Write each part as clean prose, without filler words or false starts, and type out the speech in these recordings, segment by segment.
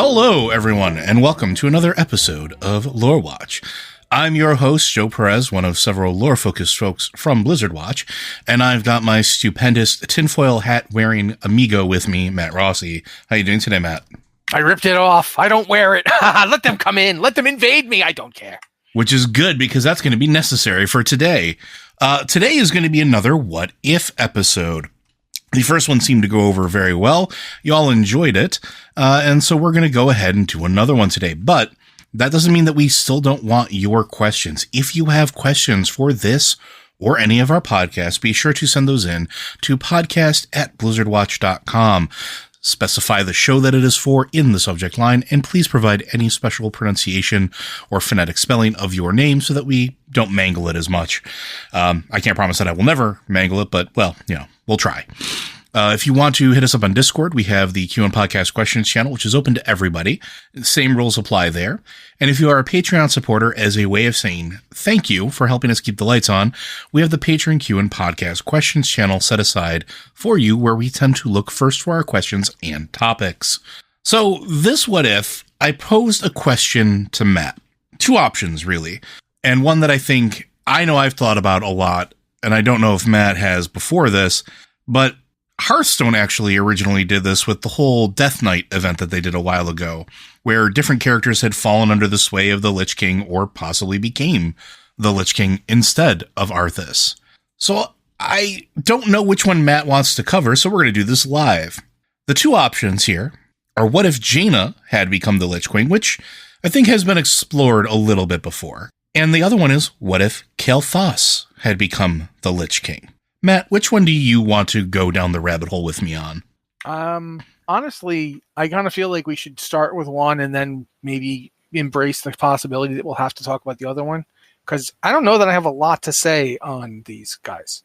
Hello, everyone, and welcome to another episode of Lore Watch. I'm your host, Joe Perez, one of several lore-focused folks from Blizzard Watch, and I've got my stupendous tinfoil hat-wearing amigo with me, Matt Rossi. How you doing today, Matt? I ripped it off. I don't wear it. Let them come in. Let them invade me. I don't care. Which is good, because that's going to be necessary for today. Today is going to be another What If episode. The first one seemed to go over very well. You all enjoyed it. And so we're going to go ahead and do another one today. But that doesn't mean that we still don't want your questions. If you have questions for this or any of our podcasts, be sure to send those in to podcast@blizzardwatch.com. Specify the show that it is for in the subject line, and please provide any special pronunciation or phonetic spelling of your name so that we don't mangle it as much. I can't promise that I will never mangle it, but, well, we'll try. If you want to hit us up on Discord, we have the QN Podcast Questions channel, which is open to everybody. Same rules apply there. And if you are a Patreon supporter, as a way of saying thank you for helping us keep the lights on, we have the Patreon QN Podcast Questions channel set aside for you, where we tend to look first for our questions and topics. So this What If, I posed a question to Matt. Two options, really. And one that I know I've thought about a lot, and I don't know if Matt has before this, but Hearthstone actually originally did this with the whole Death Knight event that they did a while ago, where different characters had fallen under the sway of the Lich King or possibly became the Lich King instead of Arthas. So I don't know which one Matt wants to cover, so we're going to do this live. The two options here are what if Jaina had become the Lich Queen, which I think has been explored a little bit before. And the other one is what if Kael'thas had become the Lich King. Matt, which one do you want to go down the rabbit hole with me on? Honestly, I kind of feel like we should start with one and then maybe embrace the possibility that we'll have to talk about the other one. Because I don't know that I have a lot to say on these guys.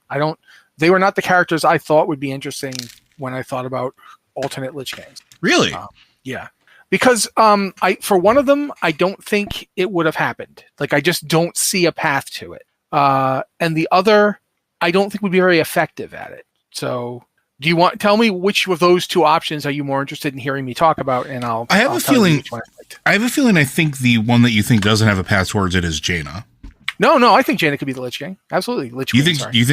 They were not the characters I thought would be interesting when I thought about alternate Lich Kings. Really? Yeah. Because for one of them, I don't think it would have happened. Like, I just don't see a path to it. And the other, I don't think would be very effective at it. So tell me which of those two options are you more interested in hearing me talk about? And I have a feeling I think the one that you think doesn't have a path towards it is Jaina. No, I think Jaina could be the Lich King. Absolutely. Lich Queen, you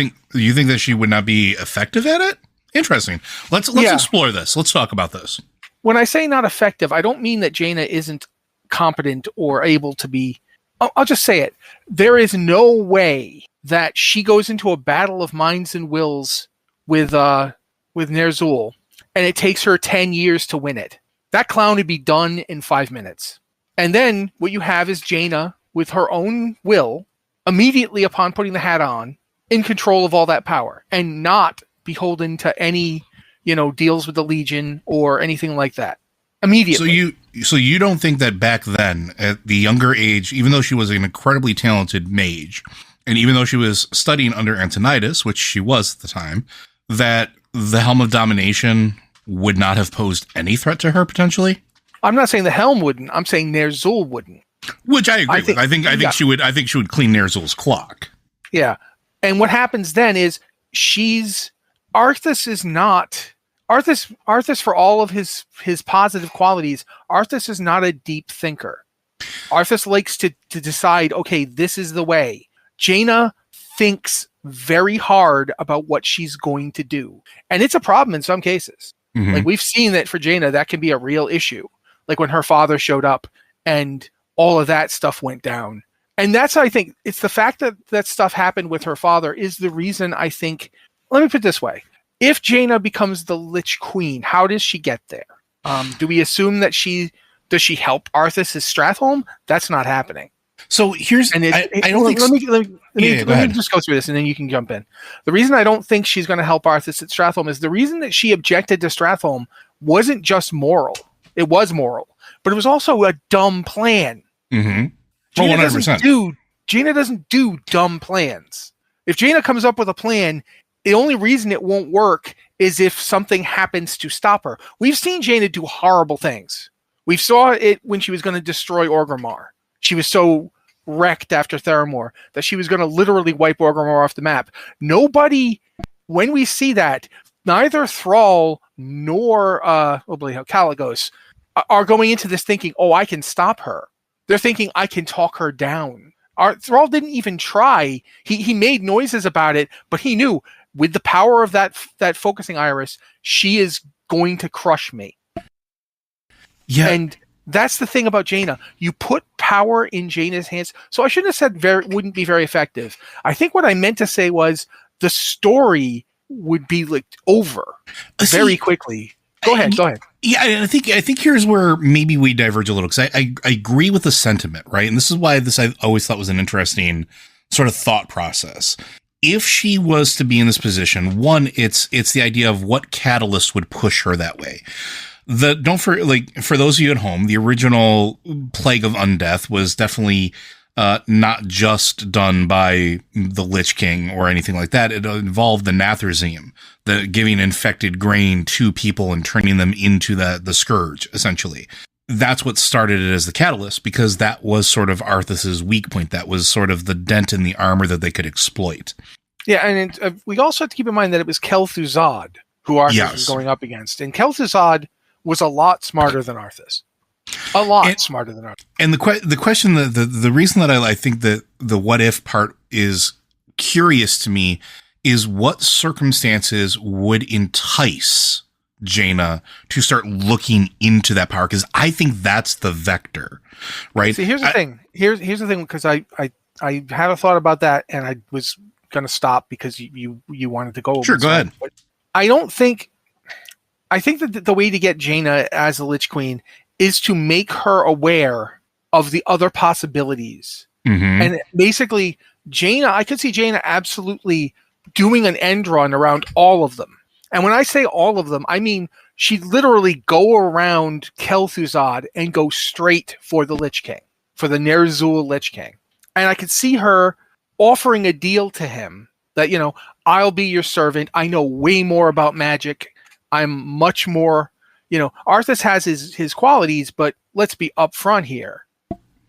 think that she would not be effective at it? Interesting. Let's explore this. Let's talk about this. When I say not effective, I don't mean that Jaina isn't competent or able to be. I'll just say it. There is no way that she goes into a battle of minds and wills with Ner'zhul, and it takes her 10 years to win it. That clown would be done in 5 minutes. And then what you have is Jaina, with her own will, immediately upon putting the hat on, in control of all that power, and not beholden to any, deals with the Legion or anything like that. Immediately. So you don't think that back then, at the younger age, even though she was an incredibly talented mage, and even though she was studying under Antonidas, which she was at the time, that the Helm of Domination would not have posed any threat to her, potentially? I'm not saying the Helm wouldn't. I'm saying Ner'zhul wouldn't. Which I agree with. I think she would clean Ner'zhul's clock. Yeah. And what happens then is Arthas is not... Arthas, for all of his positive qualities, Arthas is not a deep thinker. Arthas likes to decide, okay, this is the way. Jaina thinks very hard about what she's going to do. And it's a problem in some cases. Mm-hmm. Like, we've seen that for Jaina, that can be a real issue. Like when her father showed up and all of that stuff went down. And that's, I think, it's the fact that that stuff happened with her father is the reason I think, let me put it this way. If Jaina becomes the Lich Queen, how does she get there? Do we assume that does she help Arthas' Stratholme? That's not happening. So here's, Let me just go through this and then you can jump in. The reason I don't think she's going to help Arthas at Stratholme is the reason that she objected to Stratholme wasn't just moral. It was moral, but it was also a dumb plan. Mm-hmm. Jaina doesn't do dumb plans. If Jaina comes up with a plan, the only reason it won't work is if something happens to stop her. We've seen Jaina do horrible things. We saw it when she was going to destroy Orgrimmar. She was so wrecked after Theramore that she was going to literally wipe Orgrimmar off the map. When we see that, neither Thrall nor Caligos are going into this thinking, oh, I can stop her. They're thinking I can talk her down. Thrall didn't even try. He made noises about it, but he knew with the power of that focusing iris, she is going to crush me. Yeah. And that's the thing about Jaina. You put power in Jaina's hands. So I shouldn't have said wouldn't be very effective. I think what I meant to say was the story would be like over very quickly. Go ahead. Yeah, I think here's where maybe we diverge a little, because I agree with the sentiment, right? And this is why this I always thought was an interesting sort of thought process. If she was to be in this position, one, it's the idea of what catalyst would push her that way. For those of you at home, the original Plague of Undeath was definitely not just done by the Lich King or anything like that. It involved the Nathrezim, the giving infected grain to people and turning them into the Scourge, essentially. That's what started it as the catalyst, because that was sort of Arthas's weak point. That was sort of the dent in the armor that they could exploit. Yeah, and we also have to keep in mind that it was Kel'Thuzad who Arthas was going up against. And Kel'Thuzad was a lot smarter than Arthas. Smarter than Arthas. And the question, the reason that I think that the what if part is curious to me is what circumstances would entice Jaina to start looking into that power, because I think that's the vector, right? See, here's the thing. Here's the thing, because I had a thought about that, and I was going to stop because you wanted to go. Sure, go ahead. But I think that the way to get Jaina as a Lich Queen is to make her aware of the other possibilities. Mm-hmm. And basically, I could see Jaina absolutely doing an end run around all of them. And when I say all of them, I mean she'd literally go around Kel'Thuzad and go straight for the Lich King, for the Ner'zhul Lich King. And I could see her offering a deal to him that, I'll be your servant. I know way more about magic. I'm much more, Arthas has his qualities, but let's be upfront here.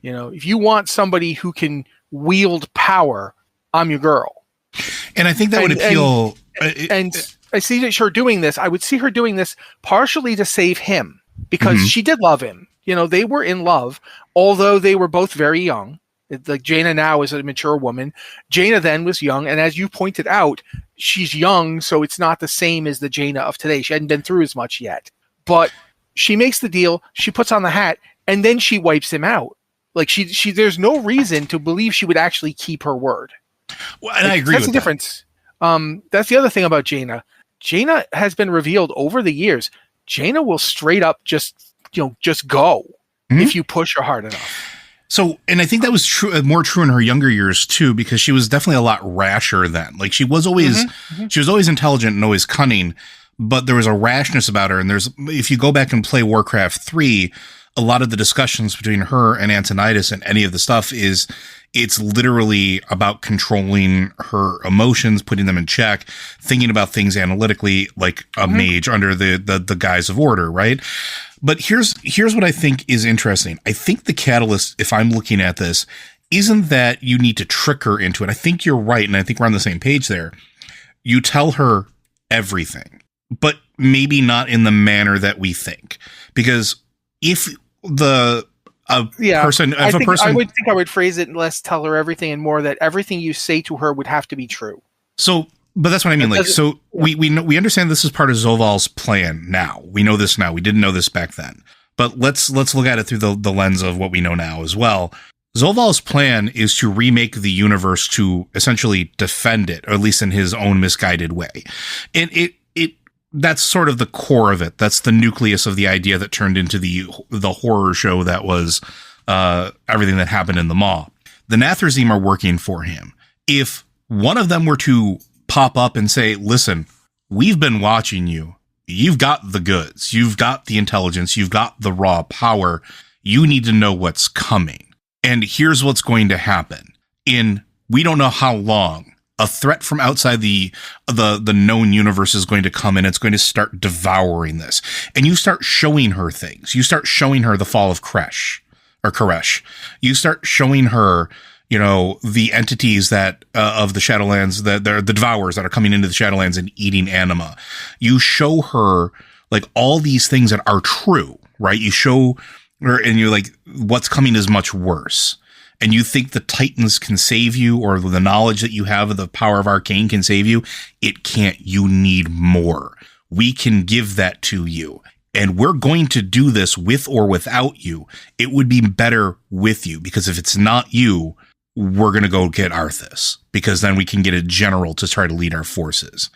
If you want somebody who can wield power, I'm your girl. And I think that would appeal. And I see that her doing this. I would see her doing this partially to save him, because she did love him. They were in love, although they were both very young. Like Jaina now is a mature woman. Jaina then was young. And as you pointed out, she's young, so it's not the same as the Jaina of today. She hadn't been through as much yet. But she makes the deal, she puts on the hat, and then she wipes him out. Like she there's no reason to believe she would actually keep her word. Well, and I agree with that. That's the difference. That's the other thing about Jaina. Jaina has been revealed over the years. Jaina will straight up just go if you push her hard enough. So, and I think that was true, more true in her younger years too, because she was definitely a lot rasher then. Like she was always intelligent and always cunning, but there was a rashness about her. And if you go back and play Warcraft 3, a lot of the discussions between her and Antonidas and any of the stuff it's literally about controlling her emotions, putting them in check, thinking about things analytically, like a mage under the guise of order, right? But here's what I think is interesting. I think the catalyst, if I'm looking at this, isn't that you need to trick her into it. I think you're right, and I think we're on the same page there. You tell her everything, but maybe not in the manner that we think. Because if I would think I would phrase it less tell her everything and more that everything you say to her would have to be true. So, but that's what I mean. We understand this is part of Zoval's plan now. We know this now. We didn't know this back then. But let's look at it through the lens of what we know now as well. Zoval's plan is to remake the universe to essentially defend it, or at least in his own misguided way. And that's sort of the core of it. That's the nucleus of the idea that turned into the horror show that was everything that happened in the Maw. The Nathrezim are working for him. If one of them were to pop up and say, listen, we've been watching you. You've got the goods. You've got the intelligence. You've got the raw power. You need to know what's coming. And here's what's going to happen. We don't know how long, a threat from outside the known universe is going to come, and it's going to start devouring this. And you start showing her things. You start showing her the fall of Koresh. You start showing her, the entities that of the Shadowlands, that they're the devourers that are coming into the Shadowlands and eating anima. You show her like all these things that are true, right? You show her and you're like, what's coming is much worse. And you think the Titans can save you, or the knowledge that you have of the power of Arcane can save you. It can't. You need more. We can give that to you. And we're going to do this with or without you. It would be better with you, because if it's not you, we're going to go get Arthas, because then we can get a general to try to lead our forces.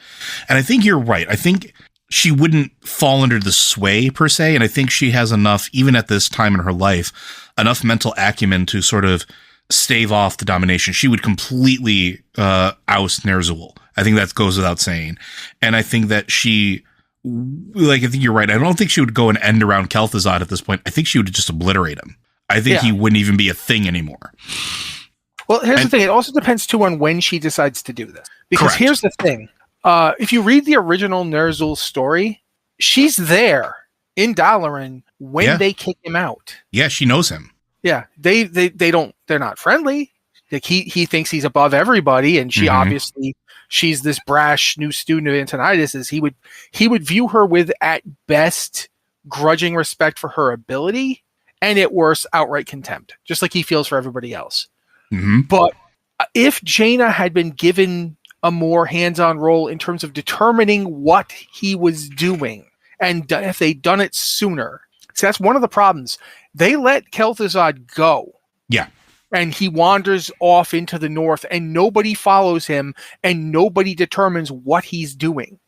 And I think you're right. I think she wouldn't fall under the sway per se. And I think she has enough, even at this time in her life, enough mental acumen to sort of stave off the domination. She would completely oust Ner'zhul. I think that goes without saying. And I think that she, I think you're right. I don't think she would go and end around Kel'Thuzad at this point. I think she would just obliterate him. I think he wouldn't even be a thing anymore. Well, here's the thing. It also depends, too, on when she decides to do this. Because Correct. Here's the thing. If you read the original Ner'zhul story, she's there in Dalaran when they kick him out. Yeah, she knows him. Yeah, they're not friendly. Like he thinks he's above everybody, and she obviously, she's this brash new student of Antonidas. He would view her with, at best, grudging respect for her ability, and at worst, outright contempt, just like he feels for everybody else. Mm-hmm. But if Jaina had been given a more hands-on role in terms of determining what he was doing, and if they'd done it sooner, so that's one of the problems. They let Kel'Thuzad go. Yeah. And he wanders off into the north, and nobody follows him, and nobody determines what he's doing.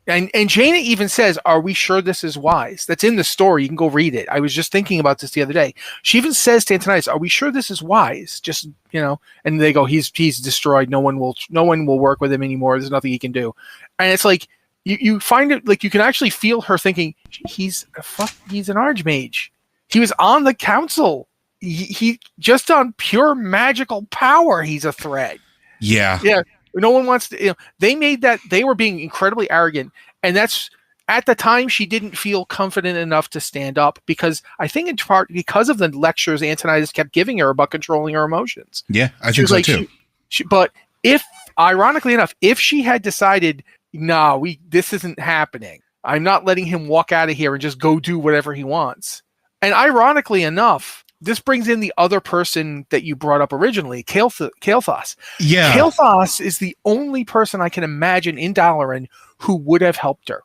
And Jaina even says, "Are we sure this is wise?" That's in the story. You can go read it. I was just thinking about this the other day. She even says to Antonidas, "Are we sure this is wise?" Just, and they go, "He's destroyed. No one will work with him anymore. There's nothing he can do." And it's like you find it like you can actually feel her thinking, he's an archmage. He was on the council. He just on pure magical power, he's a threat. Yeah. Yeah. No one wants to, they made that, they were being incredibly arrogant. And that's, at the time, she didn't feel confident enough to stand up, because I think in part because of the lectures Antonidas kept giving her about controlling her emotions. Yeah, I think so too. But ironically enough, if she had decided, this isn't happening, I'm not letting him walk out of here and just go do whatever he wants. And ironically enough, this brings in the other person that you brought up originally, Kael'thas. Yeah. Kael'thas is the only person I can imagine in Dalaran who would have helped her.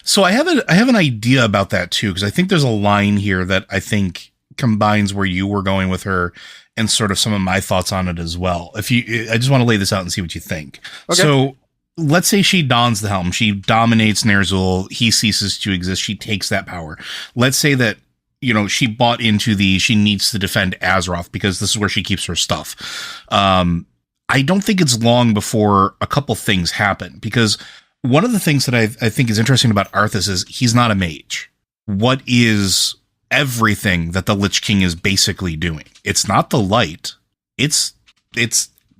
So I have an idea about that too, because I think there's a line here that I think combines where you were going with her and sort of some of my thoughts on it as well. I just want to lay this out and see what you think. Okay. So let's say she dons the helm. She dominates Ner'zhul. He ceases to exist. She takes that power. Let's say that, she bought into she needs to defend Azeroth because this is where she keeps her stuff. I don't think it's long before a couple things happen, because one of the things that I think is interesting about Arthas is he's not a mage. What is everything that the Lich King is basically doing? It's not the light. It's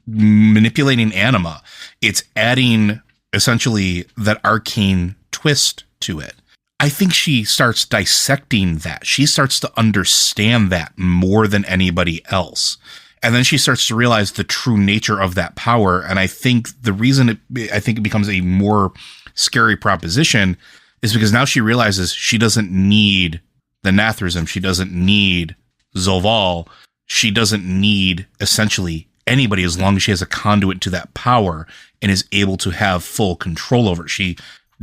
manipulating anima. It's adding essentially that arcane twist to it. I think she starts dissecting that. She starts to understand that more than anybody else. And then she starts to realize the true nature of that power. And I think the reason it becomes a more scary proposition is because now she realizes she doesn't need the Nathrism. She doesn't need Zolval. She doesn't need essentially anybody, as long as she has a conduit to that power and is able to have full control over it. She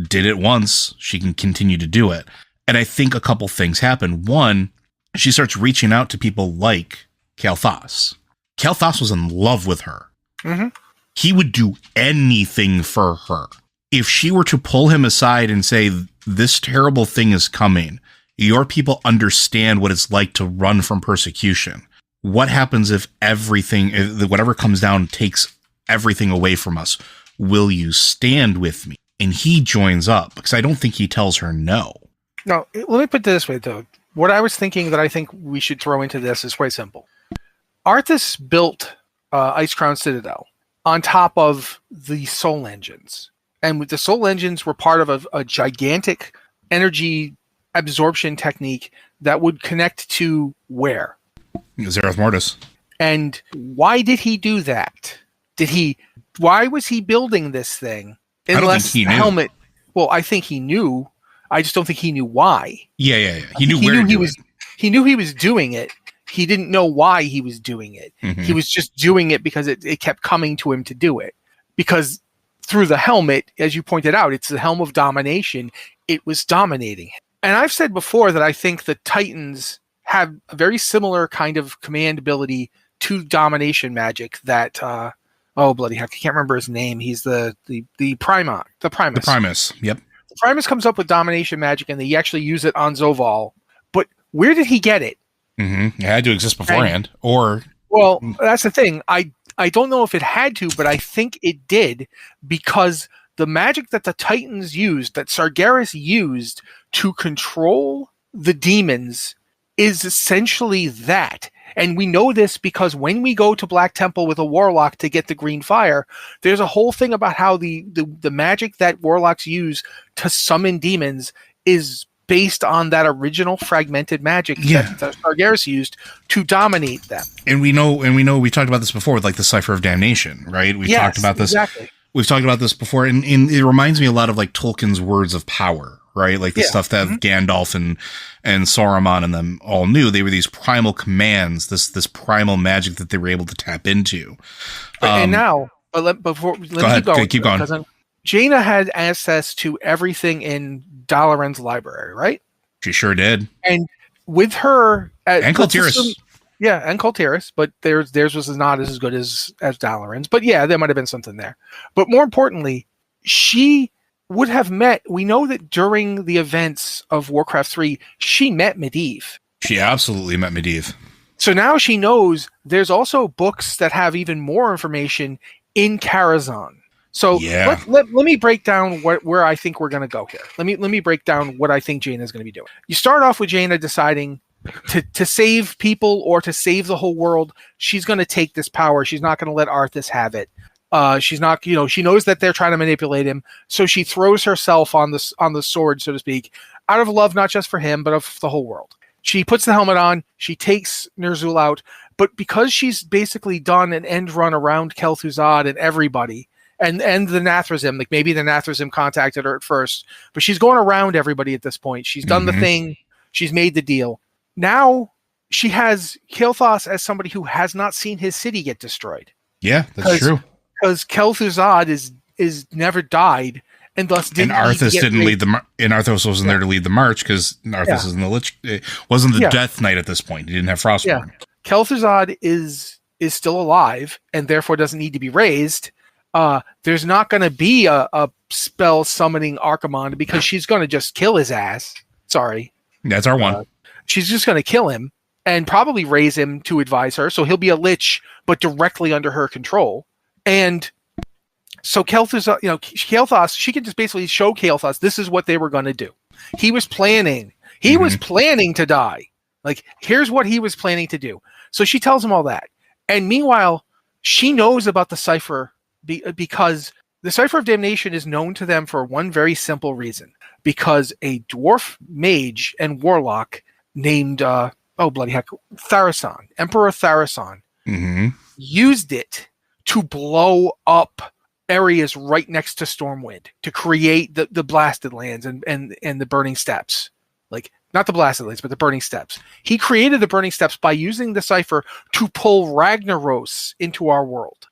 did it once, she can continue to do it. And I think a couple things happen. One, she starts reaching out to people like Kael'thas. Kael'thas was in love with her. Mm-hmm. He would do anything for her. If she were to pull him aside and say, this terrible thing is coming, your people understand what it's like to run from persecution. What happens if whatever comes down takes everything away from us? Will you stand with me? And he joins up, because I don't think he tells her no. No, let me put it this way, though. What I was thinking that I think we should throw into this is quite simple. Arthas built Ice Crown Citadel on top of the soul engines. And the soul engines were part of a gigantic energy absorption technique that would connect to where? Zereth Mortis. And why did he do that? Why was he building this thing? I don't think he knew. Well, I think he knew. I just don't think he knew why. Yeah. He knew where to do it. He knew he was doing it. He didn't know why he was doing it. Mhm. He was just doing it because it kept coming to him to do it. Because through the helmet, as you pointed out, it's the helm of domination. It was dominating him. And I've said before that I think the Titans have a very similar kind of command ability to domination magic that, oh, bloody heck, I can't remember his name. He's the Primus. The Primus, yep. The Primus comes up with domination magic, and they actually use it on Zoval. But where did he get it? It had to exist beforehand. Well, that's the thing. I don't know if it had to, but I think it did, because the magic that the Titans used, that Sargeras used to control the demons, is essentially that. And we know this because when we go to Black Temple with a Warlock to get the green fire, there's a whole thing about how the magic that Warlocks use to summon demons is based on that original fragmented magic that Sargeras used to dominate them. And we know we talked about this before with like the Cipher of Damnation, right? We've talked about this. Exactly. We've talked about this before, and it reminds me a lot of like Tolkien's Words of Power, right? Like the stuff that Gandalf and Saruman and them all knew. They were these primal commands, this primal magic that they were able to tap into. And now, let me keep going. Because Jaina had access to everything in Dalaran's library, right? She sure did. And with her... and Kultiris. Yeah, and Kultiris, but theirs was not as good as Dalaran's. But yeah, there might have been something there. But more importantly, she would have met... We know that during the events of Warcraft 3, she met Medivh. She absolutely met Medivh. So now she knows there's also books that have even more information in Karazhan. So let me break down where I think we're going to go here. Let me break down what I think Jaina is going to be doing. You start off with Jaina deciding to save people or to save the whole world. She's going to take this power. She's not going to let Arthas have it. She's not, she knows that they're trying to manipulate him. So she throws herself on the sword, so to speak, out of love, not just for him, but of the whole world. She puts the helmet on. She takes Ner'zhul out. But because she's basically done an end run around Kel'Thuzad and everybody, and the Nathrezim, like maybe the Nathrezim contacted her at first, but she's going around everybody at this point. She's done the thing. She's made the deal. Now she has Kael'thas as somebody who has not seen his city get destroyed. Yeah, that's true. Because Kel'Thuzad is never died, and thus didn't. And Arthas didn't lead the. And Arthas wasn't there to lead the march because Arthas is in the Lich. It wasn't the Death Knight at this point. He didn't have Frostborn. Yeah, Kel'Thuzad is still alive and therefore doesn't need to be raised. There's not going to be a spell summoning Archimonde because she's going to just kill his ass. Sorry. That's our one. She's just going to kill him and probably raise him to advise her. So he'll be a Lich, but directly under her control. And so Kael'thas, she can just basically show Kael'thas this is what they were going to do. He was planning. He was planning to die. Like, here's what he was planning to do. So she tells him all that. And meanwhile, she knows about the Cipher because the Cipher of Damnation is known to them for one very simple reason. Because a dwarf mage and warlock named, Tharasan, Emperor Tharasan, used it to blow up areas right next to Stormwind to create the Blasted Lands and the Burning Steppes. Like, not the Blasted Lands, but the Burning Steppes. He created the Burning Steppes by using the Cipher to pull Ragnaros into our world.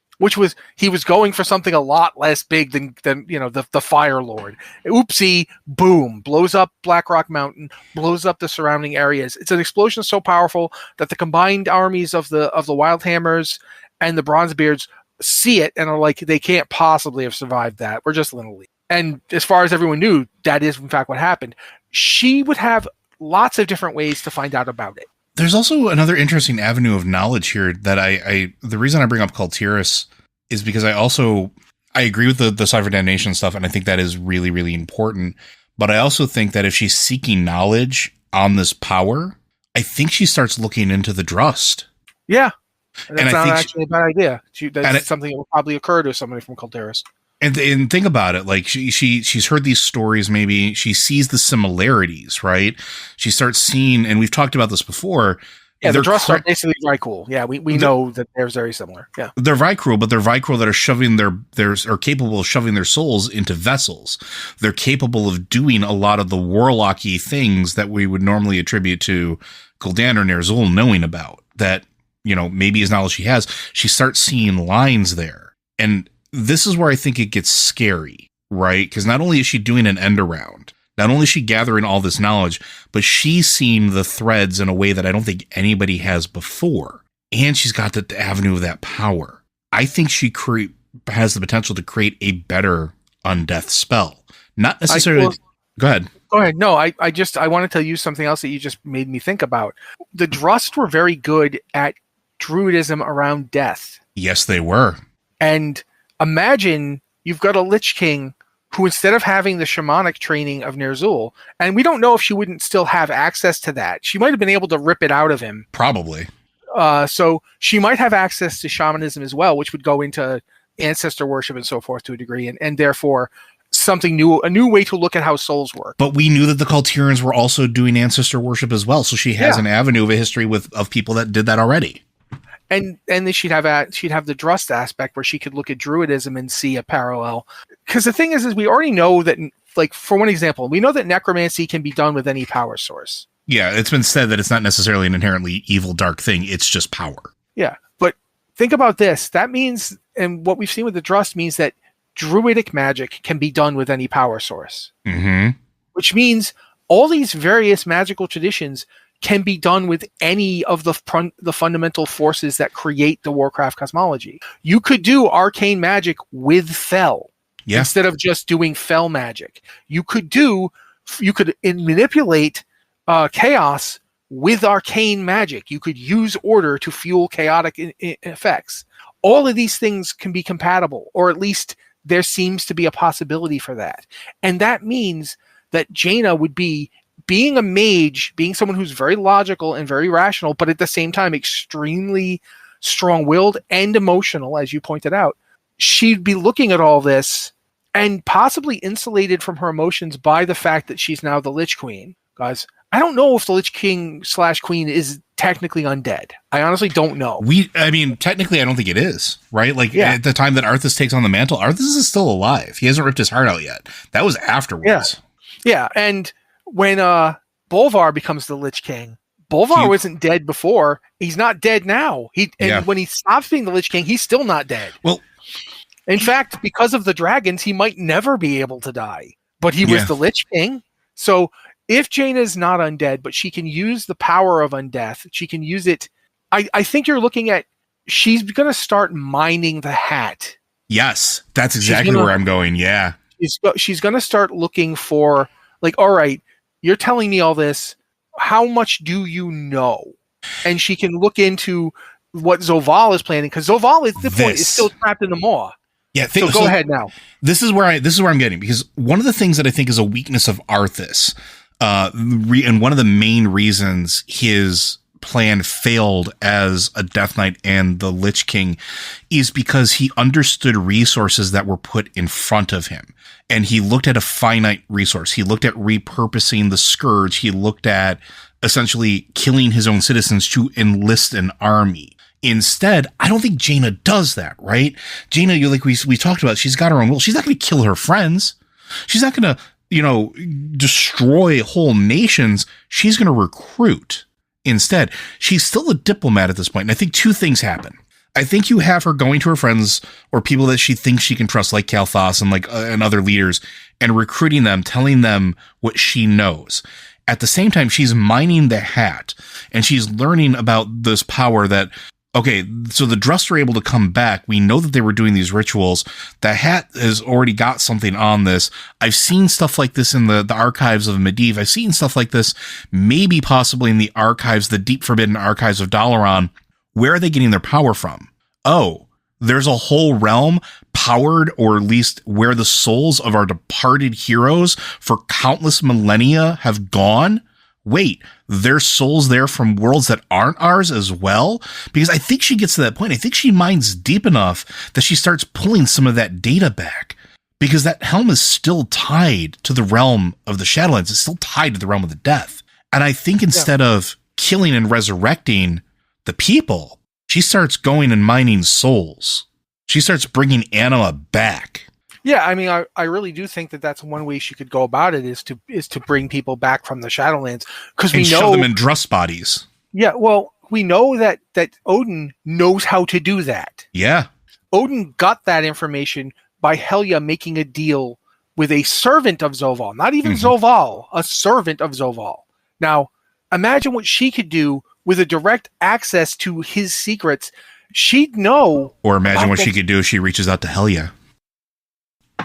He was going for something a lot less big than the Fire Lord. Oopsie, boom, blows up Blackrock Mountain, blows up the surrounding areas. It's an explosion so powerful that the combined armies of the Wildhammers and the Bronzebeards see it and are like, they can't possibly have survived that. We're just little. And as far as everyone knew, that is in fact what happened. She would have lots of different ways to find out about it. There's also another interesting avenue of knowledge here that the reason I bring up Kultiris is because I agree with the Cipher Damnation stuff, and I think that is really, really important. But I also think that if she's seeking knowledge on this power, I think she starts looking into the Drust. Yeah. That's not actually a bad idea. That's something that will probably occur to somebody from Kultiris. And think about it, like she's heard these stories, maybe she sees the similarities, right? She starts seeing, and we've talked about this before, Yeah, the Drust are basically Vrykul. Yeah, we know that they're very similar. Yeah, they're Vrykul, but they're Vrykul that are shoving are capable of shoving their souls into vessels. They're capable of doing a lot of the warlocky things that we would normally attribute to Gul'dan or Ner'zhul knowing about. That, you know, maybe is knowledge she has. She starts seeing lines there, and this is where I think it gets scary, right? Because not only is she doing an end around. Not only is she gathering all this knowledge, but she's seeing the threads in a way that I don't think anybody has before. And she's got the avenue of that power. I think she has the potential to create a better undeath spell. Not necessarily... Go ahead. Go ahead. No, I wanted to use something else that you just made me think about. The Drust were very good at druidism around death. Yes, they were. And imagine you've got a Lich King who, instead of having the shamanic training of Ner'zhul, and we don't know if she wouldn't still have access to that. She might have been able to rip it out of him. Probably. So she might have access to shamanism as well, which would go into ancestor worship and so forth to a degree, and therefore something new, a new way to look at how souls work. But we knew that the Kultirans were also doing ancestor worship as well, so she has an avenue of a history of people that did that already. And then she'd have the Drust aspect where she could look at druidism and see a parallel. Because the thing is we already know that, like, for one example, we know that necromancy can be done with any power source. Yeah, it's been said that it's not necessarily an inherently evil, dark thing. It's just power. Yeah, but think about this. That means, and what we've seen with the Drust means that druidic magic can be done with any power source. Mm-hmm. Which means all these various magical traditions can be done with any of the fundamental forces that create the Warcraft cosmology. You could do arcane magic with Fel instead of just doing Fel magic. You could manipulate chaos with arcane magic. You could use order to fuel chaotic effects. All of these things can be compatible, or at least there seems to be a possibility for that. And that means that Jaina would be, being a mage, being someone who's very logical and very rational, but at the same time extremely strong-willed and emotional, as you pointed out, she'd be looking at all this and possibly insulated from her emotions by the fact that she's now the Lich Queen. Guys, I don't know if the Lich King / Queen is technically undead. I honestly don't know. Technically, I don't think it is, right? Like, at the time that Arthas takes on the mantle, Arthas is still alive. He hasn't ripped his heart out yet. That was afterwards. Yeah, and when Bolvar becomes the Lich King, Bolvar wasn't dead before. He's not dead now. When he stops being the Lich King, he's still not dead. Well, in fact, because of the dragons, he might never be able to die. But he was the Lich King. So if Jaina's not undead, but she can use the power of undeath, she can use it. I think you're looking at, she's going to start mining the hat. Yes, that's exactly where I'm going. Yeah. She's going to start looking for, like, all right, you're telling me all this. How much do you know? And she can look into what Zoval is planning, because Zoval at this point is still trapped in the maw. Yeah, so go ahead now. This is where I'm getting, because one of the things that I think is a weakness of Arthas, and one of the main reasons his plan failed as a Death Knight and the Lich King is because he understood resources that were put in front of him. And he looked at a finite resource. He looked at repurposing the Scourge. He looked at essentially killing his own citizens to enlist an army. Instead, I don't think Jaina does that, right? Jaina, like we talked about, she's got her own will. She's not going to kill her friends. She's not going to, destroy whole nations. She's going to recruit. Instead, she's still a diplomat at this point. And I think two things happen. I think you have her going to her friends or people that she thinks she can trust, like Kalthas and and other leaders, and recruiting them, telling them what she knows. At the same time, she's mining the hat, and she's learning about this power that, okay, so the Drust were able to come back. We know that they were doing these rituals. The hat has already got something on this. I've seen stuff like this in the archives of Medivh. I've seen stuff like this, maybe possibly in the archives, the deep forbidden archives of Dalaran. Where are they getting their power from? Oh, there's a whole realm powered, or at least where the souls of our departed heroes for countless millennia have gone. Wait, there's souls there from worlds that aren't ours as well? Because I think she gets to that point. I think she mines deep enough that she starts pulling some of that data back, because that helm is still tied to the realm of the Shadowlands. It's still tied to the realm of the death. And I think instead of killing and resurrecting the people, she starts going and mining souls. She starts bringing anima back. Yeah, I mean, I really do think that that's one way she could go about it is to bring people back from the Shadowlands, because we know shove them in Druss bodies. Yeah, well, we know that Odin knows how to do that. Yeah, Odin got that information by Helya making a deal with a servant of Zoval, not even Zoval, a servant of Zoval. Now, imagine what she could do with a direct access to his secrets. She'd know. Or imagine what she could do if she reaches out to Helya.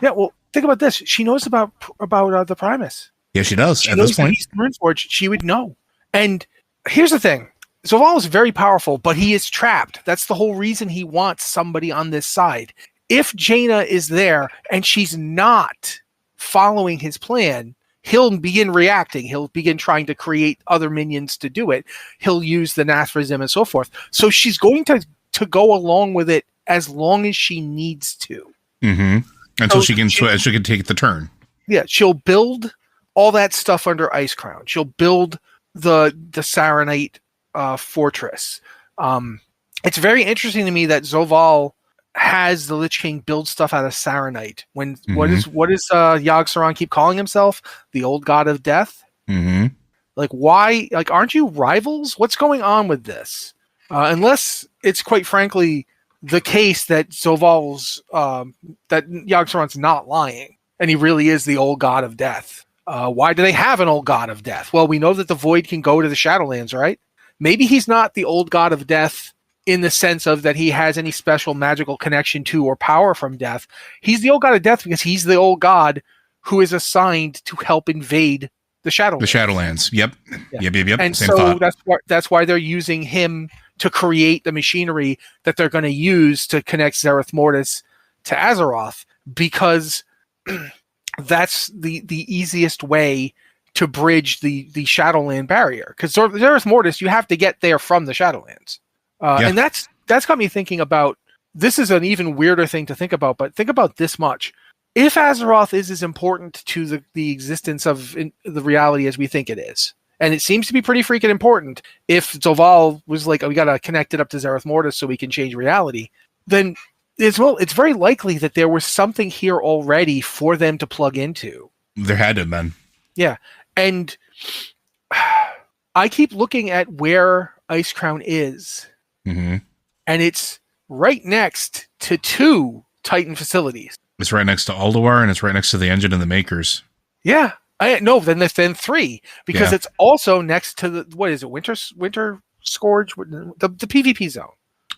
Yeah, well, think about this. She knows about the Primus. Yeah, she does. She at knows this point, he's Runeforged. She would know. And here's the thing. Zoval is very powerful, but he is trapped. That's the whole reason he wants somebody on this side. If Jaina is there and she's not following his plan, he'll begin reacting. He'll begin trying to create other minions to do it. He'll use the Nathrazim and so forth. So she's going to go along with it as long as she needs to. Until she can take the turn. Yeah, she'll build all that stuff under Icecrown. She'll build the Saronite fortress. It's very interesting to me that Zoval has the Lich King build stuff out of Saronite. When what is Yogg-Saron keep calling himself? The old god of death? Like, why? Like, aren't you rivals? What's going on with this? Unless it's quite frankly the case that Zoval's that Yogg-Saron's not lying, and he really is the old god of death. Why do they have an old god of death? Well, we know that the Void can go to the Shadowlands, right? Maybe he's not the old god of death in the sense of that he has any special magical connection to or power from death. He's the old god of death because he's the old god who is assigned to help invade the Shadowlands. The Shadowlands. Yep. Yeah. Yep. And Same so thought. that's why they're using him to create the machinery that they're going to use to connect Zereth Mortis to Azeroth, because that's the easiest way to bridge the Shadowland barrier. Because Zereth Mortis, you have to get there from the Shadowlands. And that's got me thinking about, this is an even weirder thing to think about, but think about this much. If Azeroth is as important to the existence of the reality as we think it is, and it seems to be pretty freaking important, if Zoval was like, oh, we got to connect it up to Zereth Mortis so we can change reality, then it's very likely that there was something here already for them to plug into. There had to have been. Yeah. And I keep looking at where Icecrown is, and it's right next to 2 Titan facilities. It's right next to Alduar, and it's right next to the Engine and the Makers. Yeah. Then 3, because it's also next to the, what is it, Winter Scourge, the PvP zone.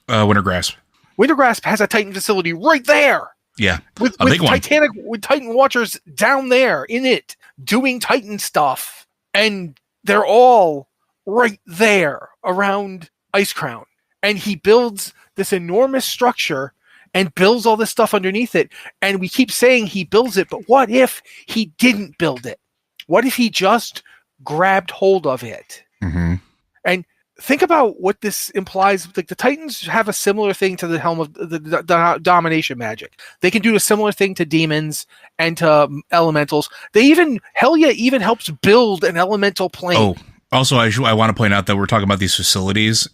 Wintergrasp. Wintergrasp has a Titan facility right there. Yeah, with big one. With Titan Watchers down there in it doing Titan stuff, and they're all right there around Icecrown. And he builds this enormous structure and builds all this stuff underneath it. And we keep saying he builds it, but what if he didn't build it? What if he just grabbed hold of it? And think about what this implies. Like, the Titans have a similar thing to the Helm of the Domination magic. They can do a similar thing to demons and to elementals. Helya even helps build an elemental plane. Oh, also, I want to point out that we're talking about these facilities.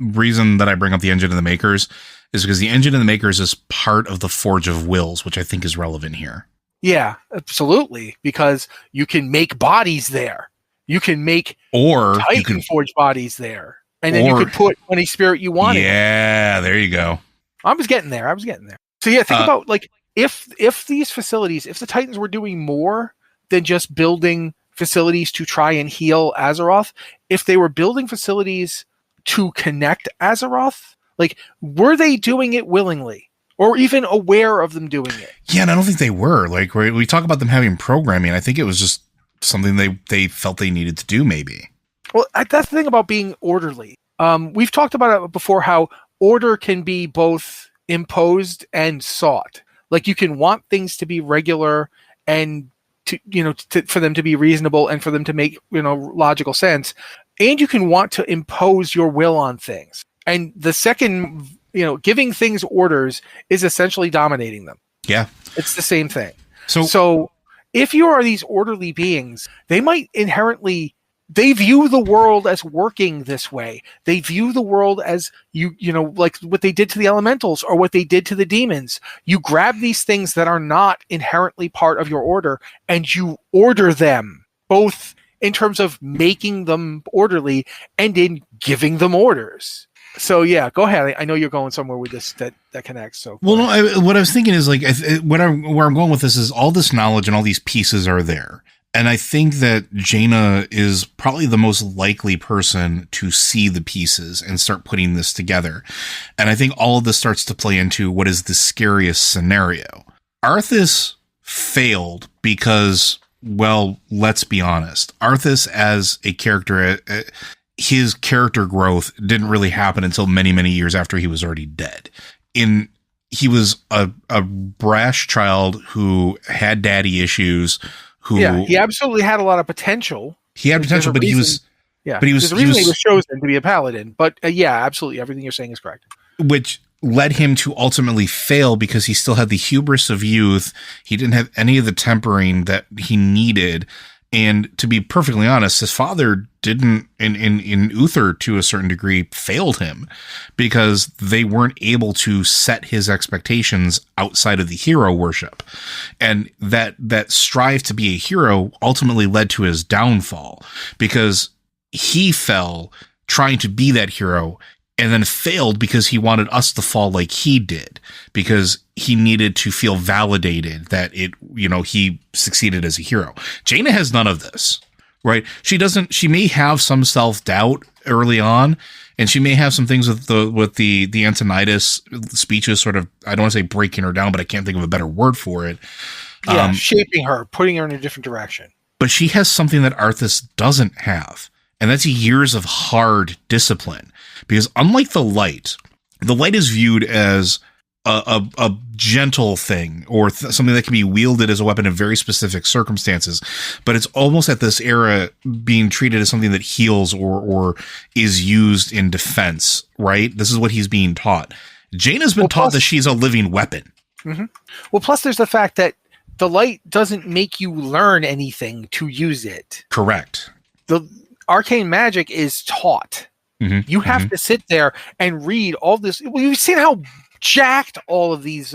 Reason that I bring up the Engine and the Makers is because the Engine and the Makers is part of the Forge of Wills, which I think is relevant here. Yeah, absolutely, because you can make bodies there. You can make Titan Forge bodies there. And then you could put any spirit you want in. Yeah, there you go. I was getting there. So yeah, think about, like, if these facilities, if the Titans were doing more than just building facilities to try and heal Azeroth, if they were building facilities to connect Azeroth, like, were they doing it willingly? Or even aware of them doing it? Yeah, and I don't think they were. Like, we talk about them having programming. I think it was just something they felt they needed to do, maybe. Well, that's the thing about being orderly. We've talked about it before, how order can be both imposed and sought. Like, you can want things to be regular and for them to be reasonable and for them to make, logical sense. And you can want to impose your will on things. And the second, giving things orders is essentially dominating them. Yeah. It's the same thing. So if you are these orderly beings, they might inherently they view the world as working this way. They view the world as like what they did to the elementals or what they did to the demons. You grab these things that are not inherently part of your order and you order them, both in terms of making them orderly and in giving them orders. So yeah, go ahead. I know you're going somewhere with this that connects. So well, no, what I was thinking is like where I'm going with this is all this knowledge and all these pieces are there. And I think that Jaina is probably the most likely person to see the pieces and start putting this together. And I think all of this starts to play into what is the scariest scenario. Arthas failed because, well, let's be honest. Arthas as a character, his character growth didn't really happen until many, many years after he was already dead. He was a brash child who had daddy issues. He absolutely had a lot of potential. He had potential, but he was there's a reason he was chosen to be a paladin. But absolutely, everything you're saying is correct. Which led him to ultimately fail because he still had the hubris of youth. He didn't have any of the tempering that he needed. And to be perfectly honest, his father didn't, in Uther to a certain degree, failed him because they weren't able to set his expectations outside of the hero worship. And that strive to be a hero ultimately led to his downfall because he fell trying to be that hero and then failed because he wanted us to fall like he did, because he needed to feel validated that he succeeded as a hero. Jaina has none of this, right? She may have some self-doubt early on, and she may have some things with the Antonidas speeches sort of, I don't want to say breaking her down, but I can't think of a better word for it. Shaping her, putting her in a different direction. But she has something that Arthas doesn't have, and that's years of hard discipline. Because unlike the light is viewed as a gentle thing or something that can be wielded as a weapon in very specific circumstances, but it's almost at this era being treated as something that heals or is used in defense, right? This is what he's being taught. Jaina's been taught that she's a living weapon. Mm-hmm. Well, plus there's the fact that the light doesn't make you learn anything to use it. Correct. The arcane magic is taught. Mm-hmm. You have to sit there and read all this. Well, you've seen how jacked all of these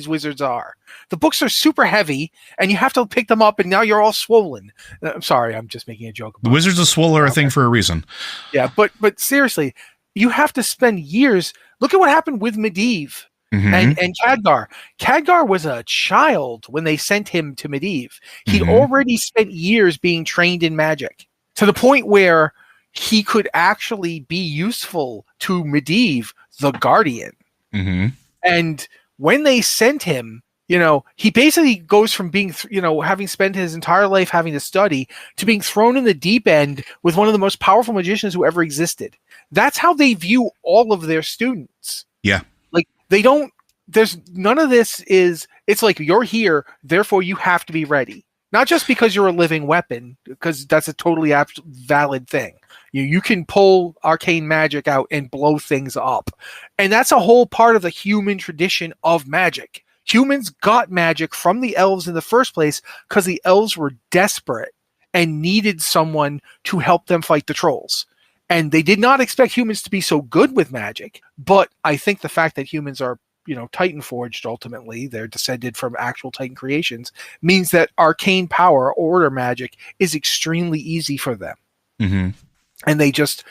wizards are. The books are super heavy, and you have to pick them up, and now you're all swollen. I'm sorry, I'm just making a joke. The Wizards of Swole are a thing for a reason. Yeah, but seriously, you have to spend years. Look at what happened with Medivh and Khadgar. Khadgar was a child when they sent him to Medivh. He'd already spent years being trained in magic to the point where he could actually be useful to Medivh, the Guardian. And when they sent him, he basically goes from being, having spent his entire life having to study to being thrown in the deep end with one of the most powerful magicians who ever existed. That's how they view all of their students. Yeah. Like there's none of this is, it's like you're here, therefore you have to be ready. Not just because you're a living weapon, because that's a totally valid thing. You can pull arcane magic out and blow things up. And that's a whole part of the human tradition of magic. Humans got magic from the elves in the first place because the elves were desperate and needed someone to help them fight the trolls. And they did not expect humans to be so good with magic. But I think the fact that humans are Titan forged, ultimately, they're descended from actual Titan creations, means that arcane power, order magic, is extremely easy for them. And they just